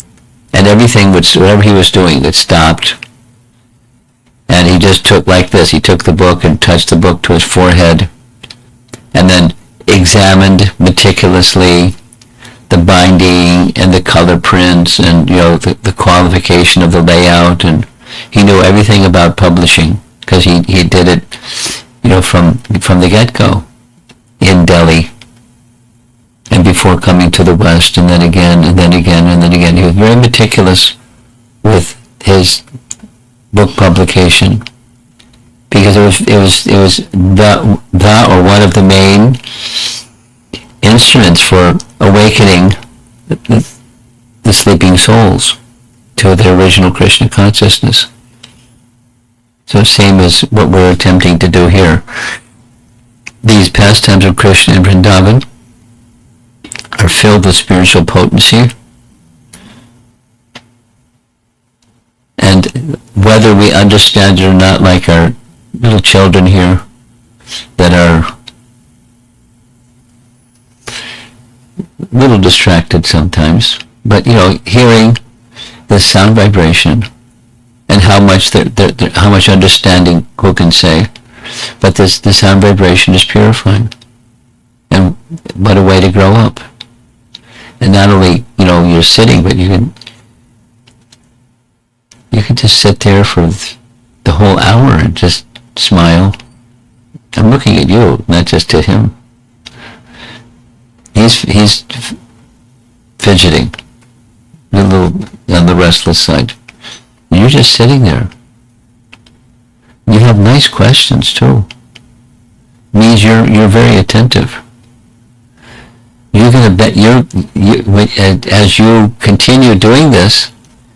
and everything whatever he was doing, it stopped. And he just took like this, he took the book and touched the book to his forehead, and then examined meticulously the binding and the color prints and the qualification of the layout, and he knew everything about publishing because he did it from the get-go in Delhi and before coming to the West, and then again and then again and then again. He was very meticulous with his book publication because it was the or one of the main instruments for awakening the sleeping souls to their original Krishna consciousness. So same as what we're attempting to do here. These pastimes of Krishna in Vrindavan are filled with spiritual potency, and whether we understand it or not, like our little children here that are a little distracted sometimes, but hearing the sound vibration and how much understanding who can say, but the sound vibration is purifying, and what a way to grow up. And not only, you're sitting, but you can just sit there for the whole hour and just smile. I'm looking at you, not just at him. He's fidgeting, a little on the restless side. You're just sitting there. You have nice questions too. Means you're very attentive. You're gonna bet as you continue doing this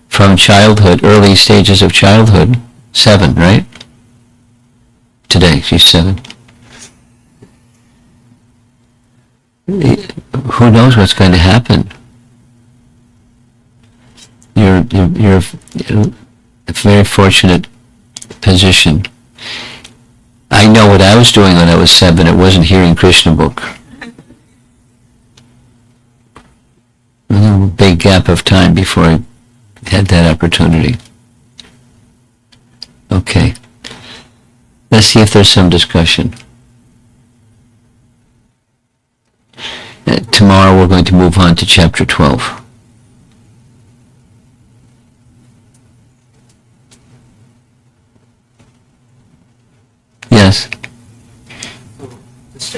from childhood, early stages of childhood, 7, right? Today she's 7. Who knows what's going to happen? You're in a very fortunate position. I know what I was doing when I was 7. It wasn't hearing Krishna book. A big gap of time before I had that opportunity. Okay. Let's see if there's some discussion. Tomorrow we're going to move on to chapter 12. Yes. Just,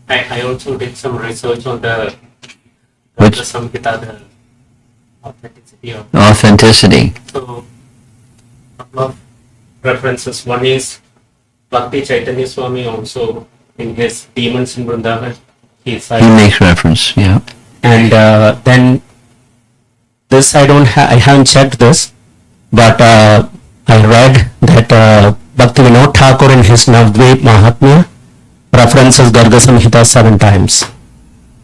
I also did some research on the Which? Samhita, the authenticity of. Authenticity. So, a couple of references. One is Bhakti Chaitanya Swami also in his Demons in Vrindavan. He makes reference, yeah. And then this I haven't checked this, but I read that Bhaktivinoda Thakur in his Navadvip Mahatmya references Garga Samhita 7 times.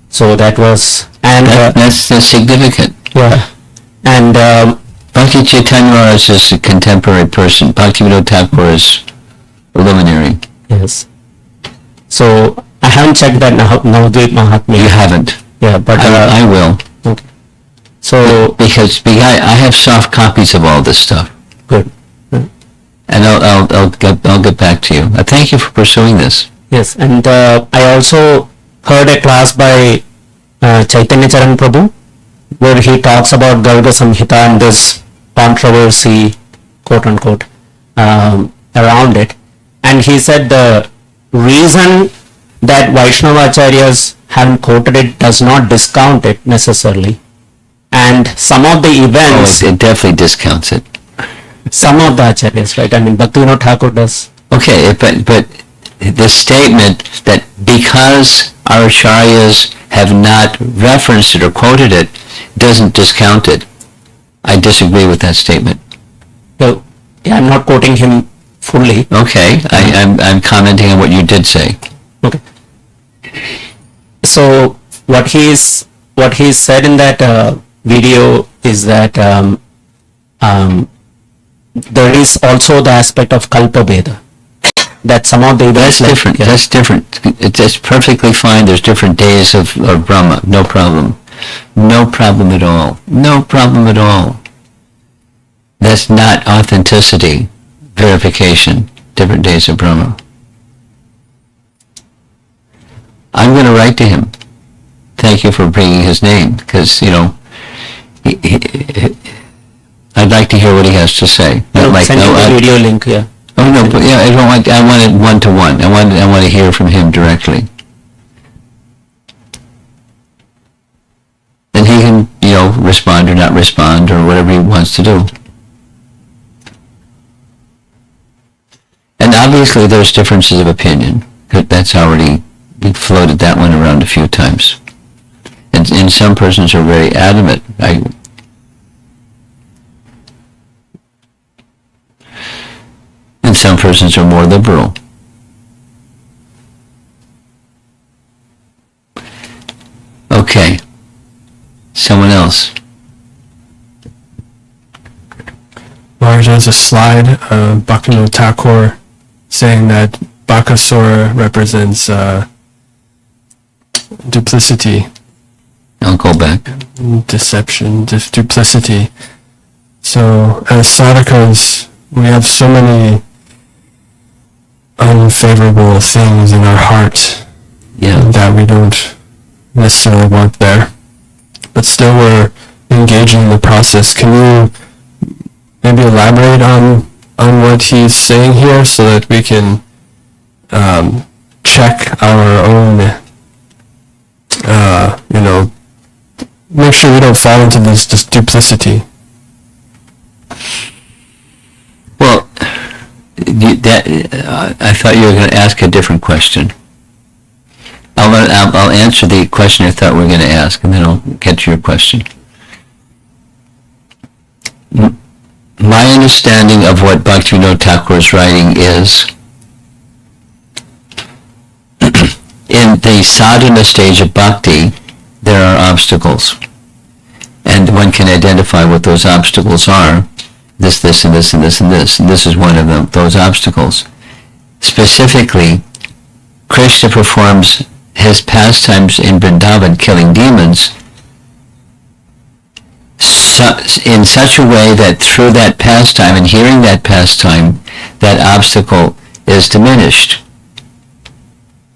So that was, and That's significant. yeah, and Bhakti Chaitanya Maharaj is a contemporary person. Bhaktivinoda Thakur is a luminary. yes. So I haven't checked that Navadvip Mahatmya. You haven't. Yeah, but I will. okay. So Because I have soft copies of all this stuff. good. And I'll get back to you. Thank you for pursuing this. Yes, and I also heard a class by Chaitanya Charan Prabhu where he talks about Garga Samhita and this controversy, quote unquote, around it. And he said the reason that Vaishnavacharyas haven't quoted it does not discount it necessarily. And some of the events, It definitely discounts it. some of the acharyas, right? I mean, Bhaktivinoda Thakur does. Okay, but the statement that because our acharyas have not referenced it or quoted it doesn't discount it. I disagree with that statement. So, yeah, I'm not quoting him fully. Okay, I'm commenting on what you did say. Okay. So what he said in that video is that there is also the aspect of Kalpa Veda. That some of the events That's different. Yeah. That's different. It's perfectly fine. There's different days of Brahma. No problem. No problem at all. No problem at all. That's not authenticity verification. Different days of Brahma. I'm going to write to him. Thank you for bringing his name, because I'd like to hear what he has to say. Send him the video link. Yeah. Oh no, but yeah, I want it 1-to-1. I want to hear from him directly. And he can, respond or not respond or whatever he wants to do. And obviously there's differences of opinion. That's already, we floated that one around a few times. And some persons are very adamant. And some persons are more liberal. Okay. Someone else. Maharaj, there's a slide of Bhaktivinoda Thakur saying that Bakasura represents duplicity, I'll go back. deception, duplicity. So as sadhakas, we have so many unfavorable things in our heart Yeah. that we don't necessarily want there. but still we're engaging in the process. Can you maybe elaborate on what he's saying here so that we can check our own, make sure we don't fall into this duplicity? Well, I thought you were going to ask a different question. I'll answer the question I thought we were going to ask, and then I'll get to your question. My understanding of what Bhaktivinoda Thakur's writing is, in the sadhana stage of bhakti, there are obstacles. And one can identify what those obstacles are. This, and this, and this, and this. And this is one of them, those obstacles. Specifically, Krishna performs his pastimes in Vrindavan, killing demons, in such a way that through that pastime and hearing that pastime, that obstacle is diminished.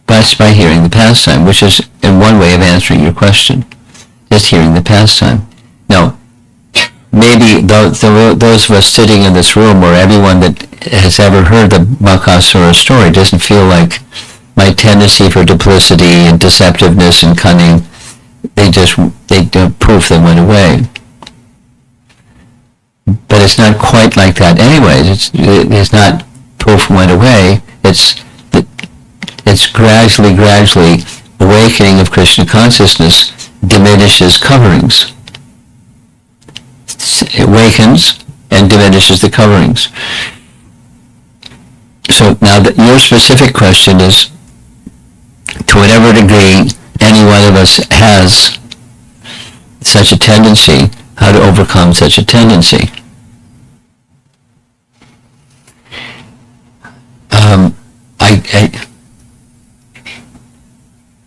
But by hearing the pastime, which is in one way of answering your question, just hearing the pastime. Now, maybe those of us sitting in this room, or everyone that has ever heard the Bakasura story, doesn't feel like my tendency for duplicity and deceptiveness and cunning, poof, they went away. But it's not quite like that anyways. It's not poof, went away. It's gradually, awakening of Krishna consciousness diminishes coverings. It awakens and diminishes the coverings. So now your specific question is, to whatever degree any one of us has such a tendency, how to overcome such a tendency.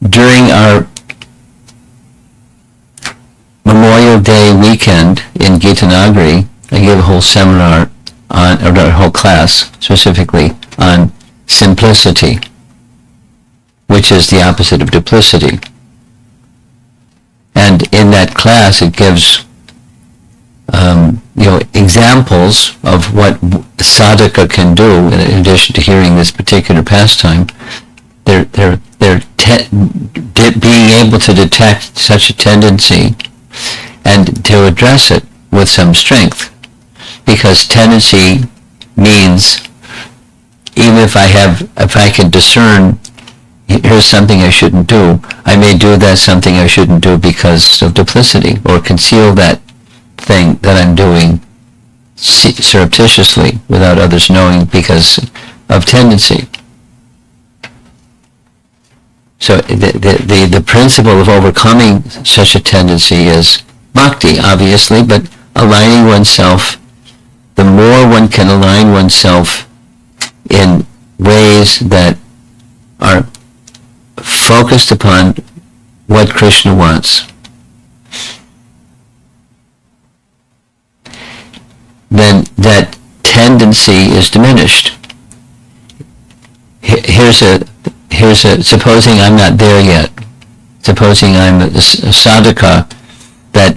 During our Memorial Day weekend in Gitanagari, I gave a whole seminar or a whole class specifically on simplicity, which is the opposite of duplicity. And in that class, it gives examples of what sadhaka can do in addition to hearing this particular pastime. They're being able to detect such a tendency and to address it with some strength, because tendency means even if I can discern here's something I shouldn't do, I may do that something I shouldn't do because of duplicity, or conceal that thing that I'm doing surreptitiously without others knowing because of tendency. So the principle of overcoming such a tendency is bhakti, obviously, but aligning oneself. The more one can align oneself in ways that are focused upon what Krishna wants, then that tendency is diminished. Supposing I'm not there yet, supposing I'm a sadhaka, that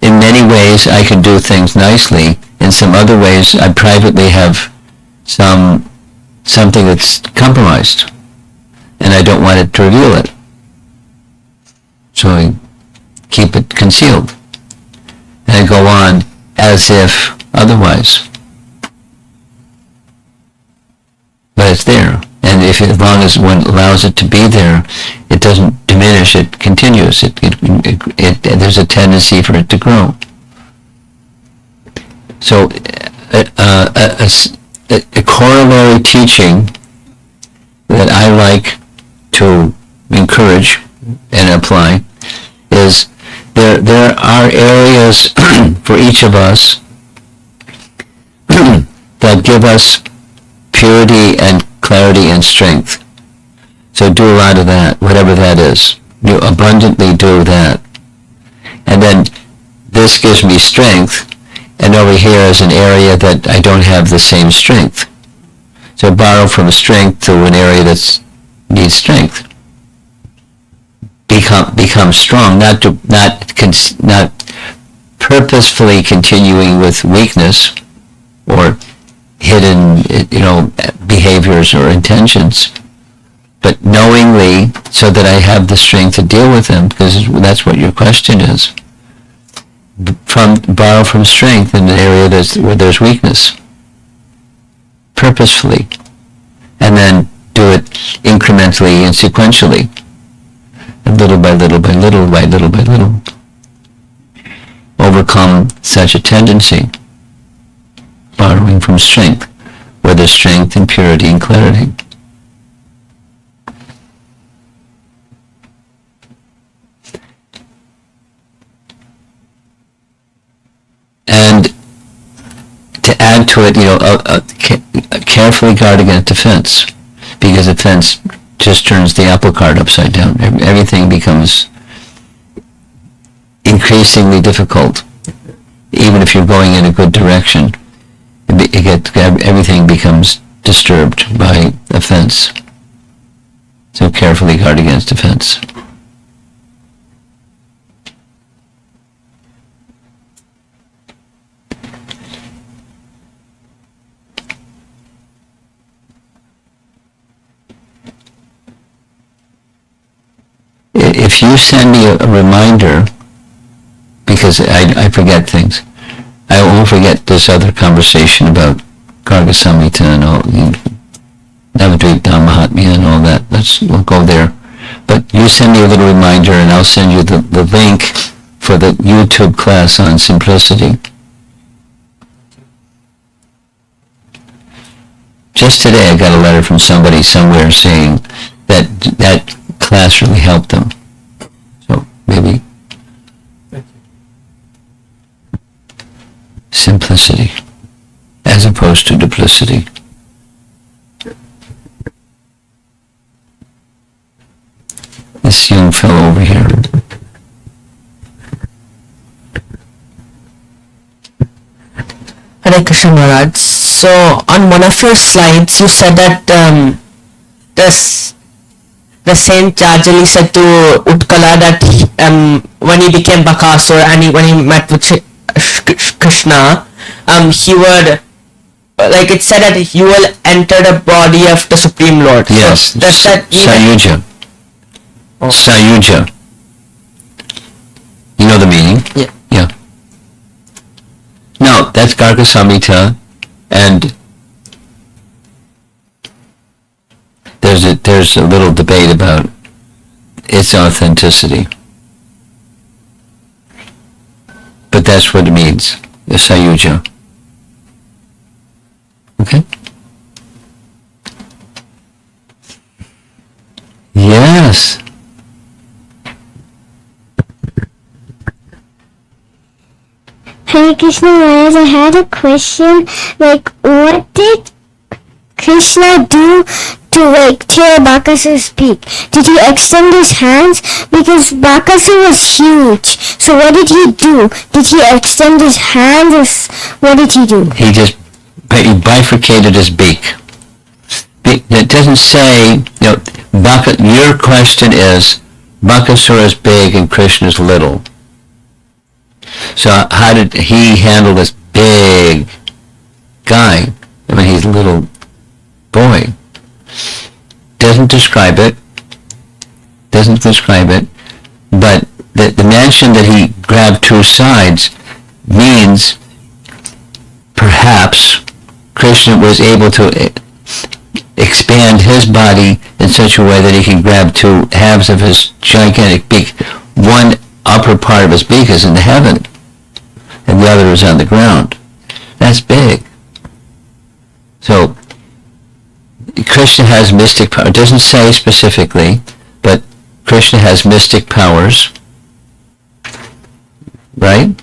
in many ways I can do things nicely, in some other ways I privately have something that's compromised, and I don't want it to reveal it. So I keep it concealed, and I go on as if otherwise. But it's there. And as long as one allows it to be there, it doesn't diminish, it continues. There's a tendency for it to grow. So a corollary teaching that I like to encourage and apply is there are areas for each of us that give us purity and clarity and strength. So do a lot of that, whatever that is. You abundantly do that. And then this gives me strength, and over here is an area that I don't have the same strength. So borrow from strength to an area that needs strength. become strong, not purposefully continuing with weakness or hidden, behaviors or intentions, but knowingly, so that I have the strength to deal with them, because that's what your question is. Borrow from strength in an area where there's weakness, purposefully, and then do it incrementally and sequentially, and little by little by little by little by little, overcome such a tendency, borrowing from strength, where there's strength and purity and clarity. And to add to it, carefully guard against offense, because offense just turns the apple cart upside down. Everything becomes increasingly difficult, even if you're going in a good direction. Everything becomes disturbed by offense. So carefully guard against offense. If you send me a reminder, because I forget things, I won't forget this other conversation about Garga Samhita and all, Navadvip Mahatmya and all that. We'll go there. But you send me a little reminder and I'll send you the link for the YouTube class on simplicity. Just today I got a letter from somebody somewhere saying that class really helped them. So maybe simplicity as opposed to duplicity. This young fellow over here. Hare Krishna Maharaj. So on one of your slides you said that the Saint Jarjali said to Utkala that when he became Bakasura and when he met with Krishna, he would, like it said that you will enter the body of the Supreme Lord. Yes, so does that mean Sayuja. Oh. Sayuja. You know the meaning? Yeah. Yeah. No, that's Garga Samhita, and there's a little debate about its authenticity. But that's what it means, the Sayuja. Okay? Yes. Hare Krishna Maharaj, I had a question, like what did Krishna do to hear Bakasura speak? Did he extend his hands? Because Bakasura was huge. So what did he do? Did he extend his hands? What did he do? He bifurcated his beak. It doesn't say, your question is, Bakasura is big and Krishna is little. So how did he handle this big guy? I mean, he's a little boy. Doesn't describe it, but the mention that he grabbed two sides means perhaps Krishna was able to expand his body in such a way that he can grab two halves of his gigantic beak. One upper part of his beak is in heaven, and the other is on the ground. That's big. So Krishna has mystic power. It doesn't say specifically, but Krishna has mystic powers, right?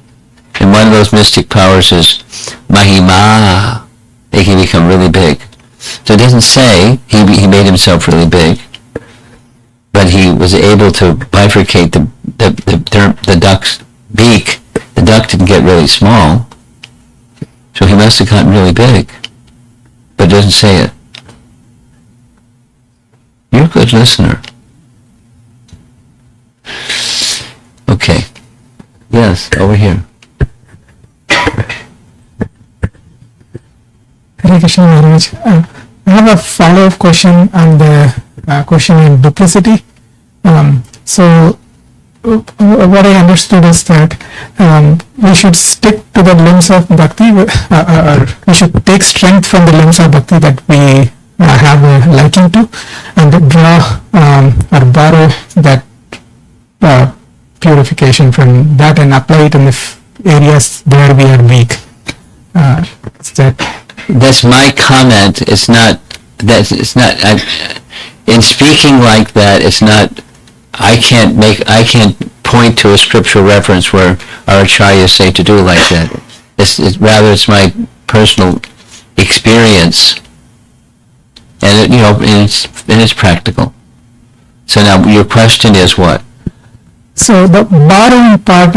And one of those mystic powers is Mahima. He can become really big. So it doesn't say he made himself really big, but he was able to bifurcate the duck's beak. The duck didn't get really small, so he must have gotten really big, but it doesn't say it. You're a good listener. Okay. Yes, over here. Hare Krishna Maharaj. I have a follow-up question on the question on duplicity. So, what I understood is that we should stick to the limbs of bhakti, or we should take strength from the limbs of bhakti that we have a liking to, and draw or borrow that purification from that and apply it in the areas where we are weak. Is that That's my comment. It's not, in speaking like that, it's not, I can't point to a scriptural reference where our acharyas say to do like that. It's my personal experience, and it's practical. So now your question is what? so? The borrowing part,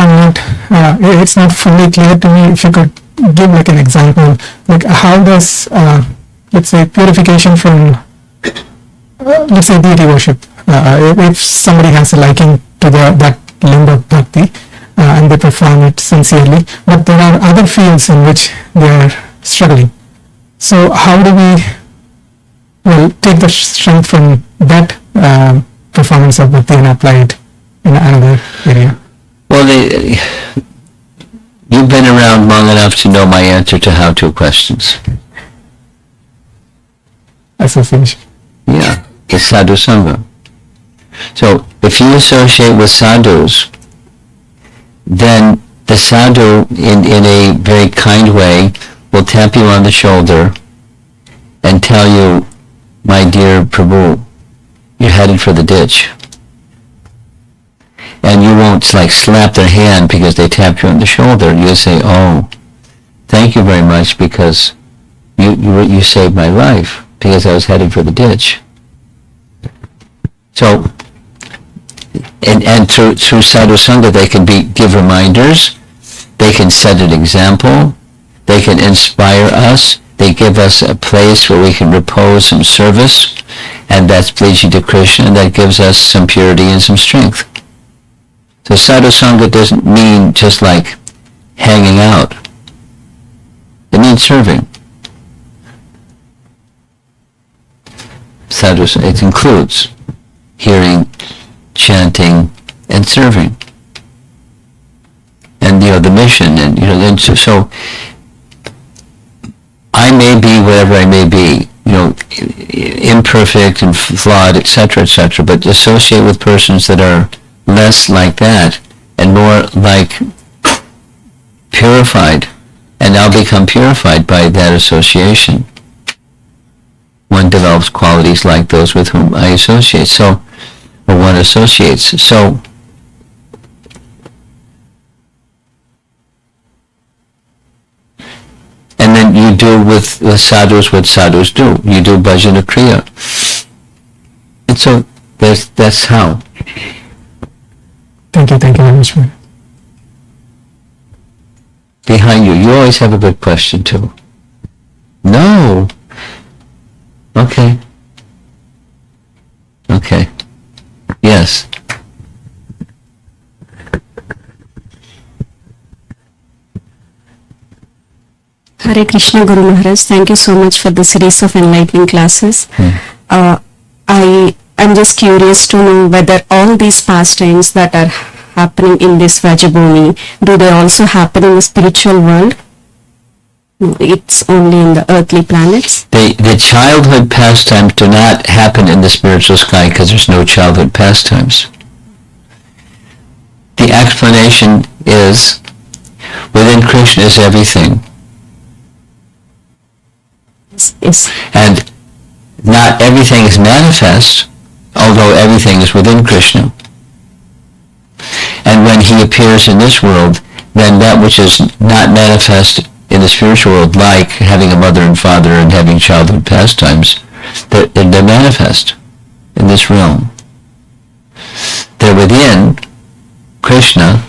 it's not fully clear to me. If you could give like an example, like how does let's say purification from let's say deity worship, if somebody has a liking to that limb of bhakti and they perform it sincerely, but there are other fields in which they are struggling, so how do we take the strength from that performance of bhakti and apply it in another area? Well, you've been around long enough to know my answer to how-to questions. Association. Yeah, it's sadhu sangha. So if you associate with sadhus, then the sadhu, in a very kind way, will tap you on the shoulder and tell you, my dear Prabhu, you're headed for the ditch. And you won't like slap their hand because they tapped you on the shoulder. You'll say, oh, thank you very much because you saved my life because I was headed for the ditch. So, and through sadhu sangha they can give reminders, they can set an example, they can inspire us, they give us a place where we can repose in service, and that's pleasing to Krishna, and that gives us some purity and some strength. So sadhu sangha doesn't mean just like hanging out. It means serving. Sadhu, it includes hearing, chanting, and serving, and the mission, and and so I may be whatever I may be, imperfect and flawed, etc., etc., but associate with persons that are less like that and more like purified, and I'll become purified by that association. One develops qualities like those with whom I associate, or one associates. So, and then you do with sadhus what sadhus do. You do bhajana kriya. And so that's how. Thank you very much, man. Behind you always have a good question too. No. Okay. Yes. Hare Krishna Guru Maharaj, thank you so much for the series of enlightening classes. I'm just curious to know whether all these pastimes that are happening in this Vrajabhumi, do they also happen in the spiritual world? No, it's only in the earthly planets? The childhood pastimes do not happen in the spiritual sky because there's no childhood pastimes. The explanation is, within Krishna is everything. Yes. And not everything is manifest, although everything is within Krishna. And when he appears in this world, then that which is not manifest in the spiritual world, like having a mother and father and having childhood pastimes, they're manifest in this realm. They're within Krishna,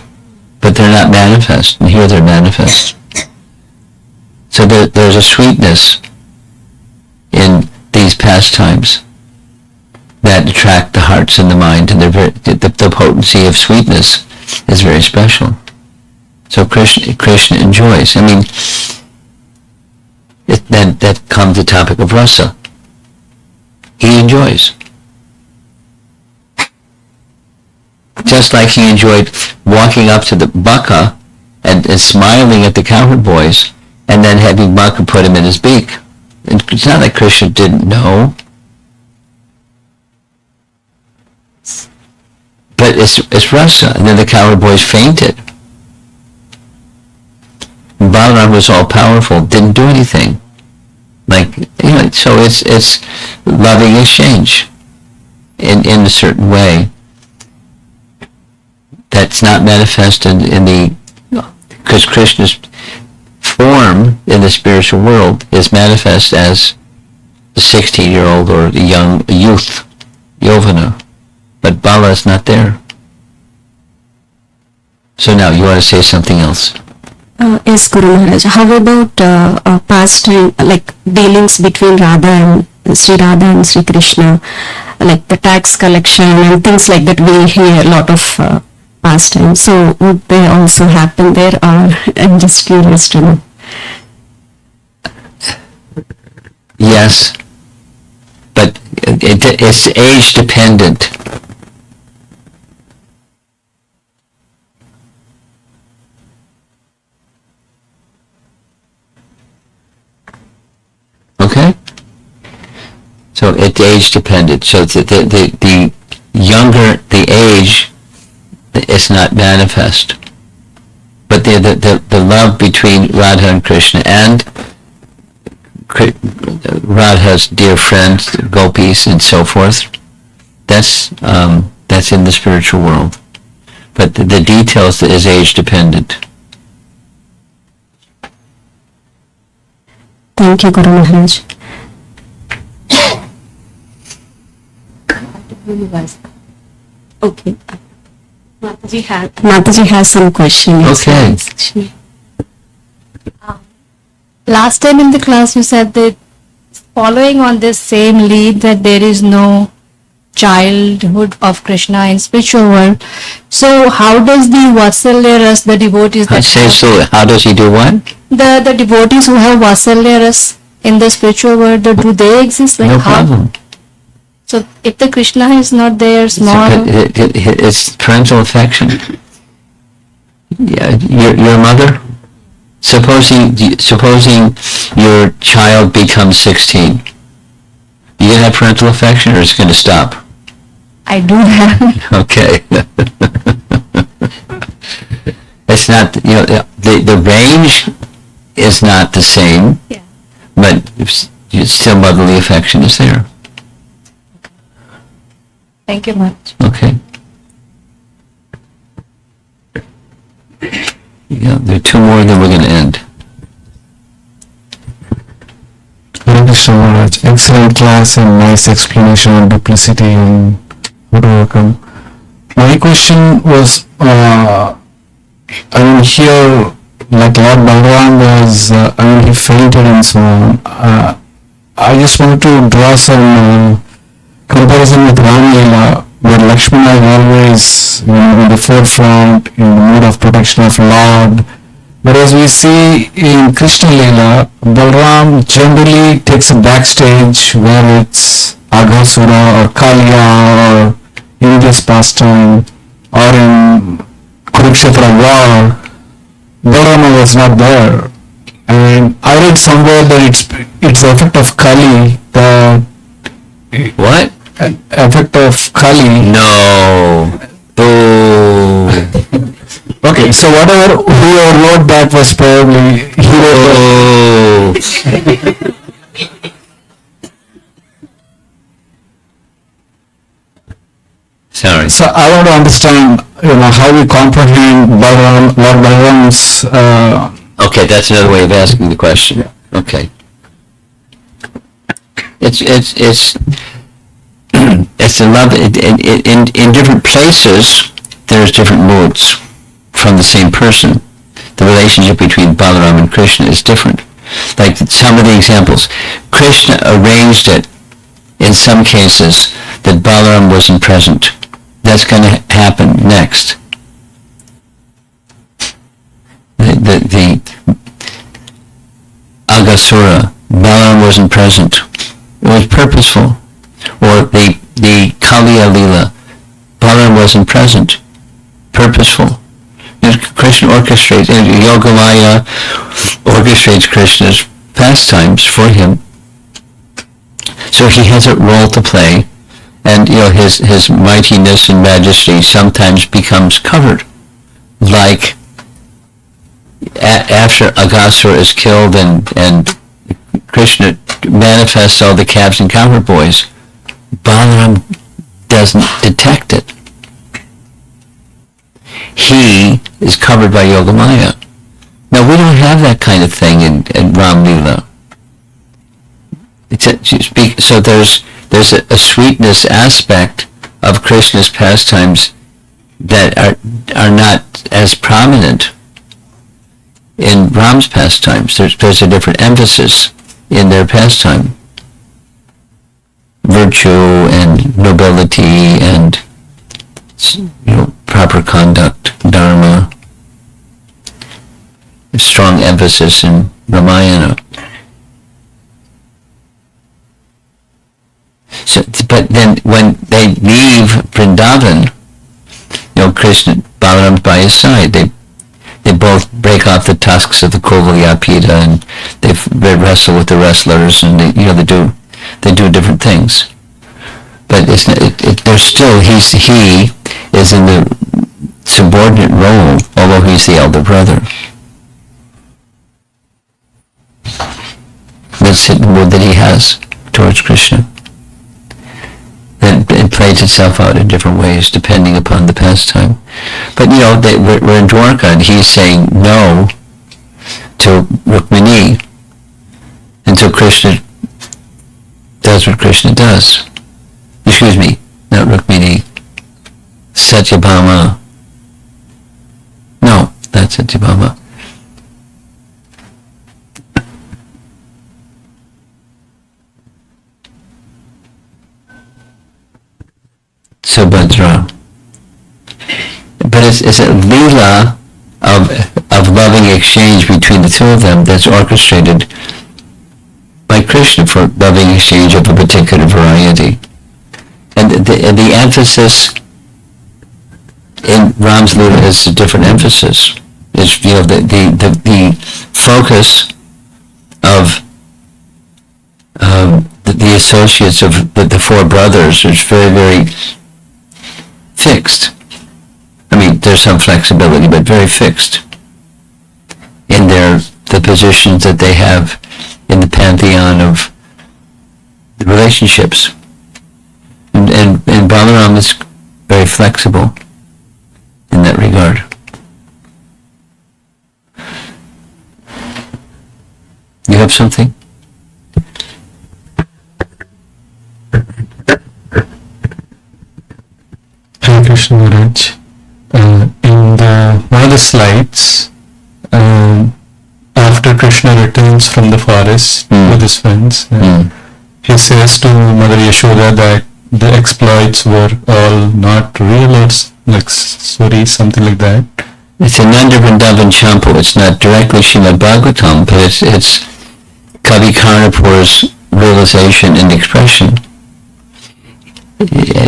but they're not manifest, and here they're manifest. So there's a sweetness in these pastimes that attract the hearts and the mind, and the potency of sweetness is very special. So Krishna enjoys. I mean, that comes the topic of rasa. He enjoys. Just like he enjoyed walking up to the Baka and smiling at the cowherd boys, and then having Baka put him in his beak. And it's not like Krishna didn't know. But it's rasa. And then the cowherd boys fainted. Balaram was all powerful, didn't do anything. Like, so it's loving exchange in a certain way. That's not manifested because Krishna's form in the spiritual world is manifest as the 16-year-old or the youth, Yovana. But Bala is not there. So now, you want to say something else? Yes, Guru Maharaj. How about pastime, like dealings between Radha and Sri Krishna, like the tax collection and things like that? We hear a lot of pastimes. So would they also happen there, or I'm just curious to know? Yes, but it's age dependent. Okay? So it's age dependent. So the younger the age, it's not manifest. But the love between Radha and Krishna and Radha's dear friends, gopis and so forth, that's in the spiritual world. But the details is age dependent. Thank you, Guru Maharaj. Okay. Mataji has some questions. Okay. Last time in the class you said that following on this same lead that there is no childhood of Krishna in spiritual world. So how does the Vatsalya Ras, the devotees I that say so. How does he do what? the devotees who have Vatsalya Ras in the spiritual world, do they exist? Like No how? problem. So if the Krishna is not there, small. It's parental affection. Yeah, your mother. Supposing your child becomes 16, you gonna have parental affection, or is it gonna stop? I do have. Okay. It's not, the range is not the same, Yeah. but still motherly affection is there. Thank you much. Okay. Yeah, there are two more, then we're going to end. Hare Krishna Maharaj, excellent class and nice explanation on duplicity and how to overcome. My question was, here, like Lord Bhagavan was, he fainted and so on. I just wanted to draw some comparison with Ram Leela, where Lakshmana is always in the forefront, in the mood of protection of Lord. Whereas we see in Krishna Leela, Balram generally takes a backstage where it's Bakasura or Kaliya or in this pastime or in Kurukshetra war. Balrama was not there. And I read somewhere that it's the effect of Kali, the What? effect of Kali. No. Boo. Okay, so whoever wrote that was probably he wrote Boo. Sorry. So I want to understand, how we comprehend Lord Balaram's. Okay, that's another way of asking the question. Okay. It's it's the love in different places. There's different moods from the same person. The relationship between Balaram and Krishna is different. Like some of the examples, Krishna arranged it in some cases that Balaram wasn't present. That's going to happen next. the Agasura, Balaram wasn't present. It was purposeful. Or the Kaliya Lila, Balaram wasn't present. Purposeful. Krishna orchestrates, and Yogamaya orchestrates Krishna's pastimes for him. So he has a role to play, and his mightiness and majesty sometimes becomes covered. Like after Agasura is killed and Krishna manifests all the calves and cowherd boys, Balaram doesn't detect it. He is covered by Yogamaya. Now we don't have that kind of thing in Ram Lila. So there's a sweetness aspect of Krishna's pastimes that are not as prominent in Ram's pastimes. There's a different emphasis in their pastime. Virtue and nobility and proper conduct, dharma. Strong emphasis in Ramayana. So, but then when they leave Vrindavan, Krishna, Balaram's by his side. They both break off the tusks of the Kovalyapita and they wrestle with the wrestlers, and they do different things. But they're still he is in the subordinate role, although he's the elder brother. That's the mood that he has towards Krishna. And it plays itself out in different ways depending upon the pastime. But we're in Dwarka and he's saying no to Rukmini until Krishna does what Krishna does. Excuse me, not Rukmini. Satyabhama. No, that's Satyabhama. Subhadra. But it's a lila of loving exchange between the two of them that's orchestrated by Krishna for loving exchange of a particular variety. And the emphasis in Ram's lila is a different emphasis. It's the focus of the associates of the four brothers is very, very fixed. I mean, there's some flexibility, but very fixed in the positions that they have in the pantheon of the relationships. And Balaram is very flexible in that regard. You have something? Hare Krishna Maharaj. In one of the slides, after Krishna returns from the forest with his friends, he says to Mother Yashoda that the exploits were all not real, or like stories, something like that. It's Ananda Vrindavan Champu. It's not directly Srimad Bhagavatam, but it's Kavi Karnapur's realization and expression.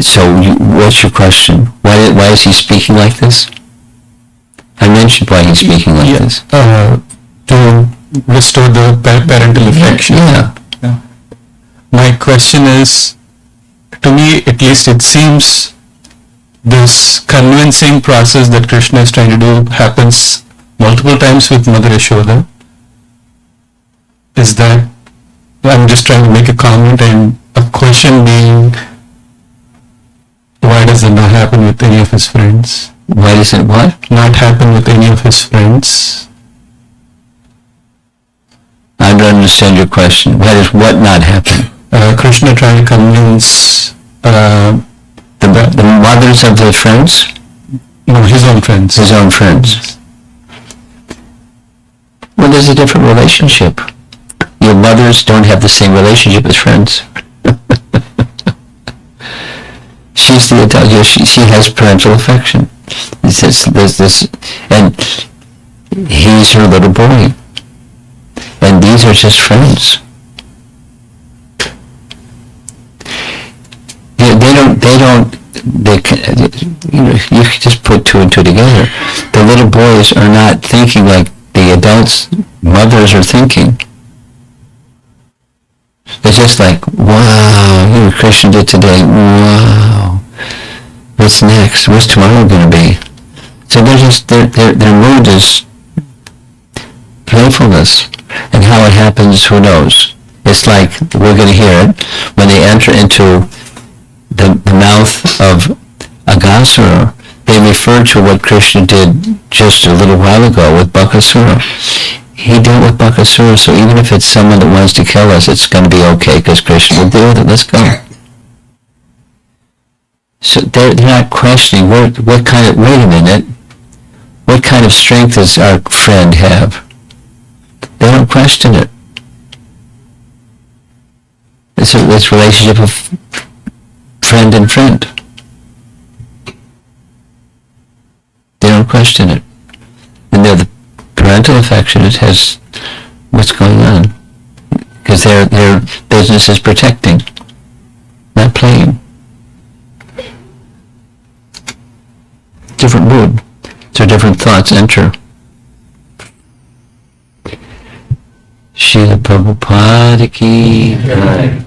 So, what's your question? Why is he speaking like this? I mentioned why he's speaking like this. To restore the parental affection. Yeah. My question is, to me at least, it seems this convincing process that Krishna is trying to do happens multiple times with Mother Yashoda. Is that, I'm just trying to make a comment, and a question being, why does it not happen with any of his friends? Why does it what? Not happen with any of his friends. I don't understand your question. Why does what not happen? Krishna trying to convince the mothers of their friends? No, his own friends. His own friends. Well, there's a different relationship. Your mothers don't have the same relationship as friends. She's the adult. She has parental affection. There's this, and he's her little boy. And these are just friends. You can just put two and two together. The little boys are not thinking like the adults, mothers are thinking. They're just like, wow, you know, Krishna did today, wow. What's next? What's tomorrow going to be? So they're just, their mood is playfulness. And how it happens, who knows? It's like, we're going to hear it, when they enter into the mouth of Bakasura, they refer to what Krishna did just a little while ago with Bakasura. He dealt with Bakasura, so even if it's someone that wants to kill us, it's going to be okay, because Krishna will deal with it. Let's go. So they're not questioning, what kind of, wait a minute, what kind of strength does our friend have? They don't question it. It's a relationship of friend and friend. They don't question it. And the parental affection, it has what's going on. Because their business is protecting, not playing. Different mood. So different thoughts enter. Srila Prabhupada ki jai.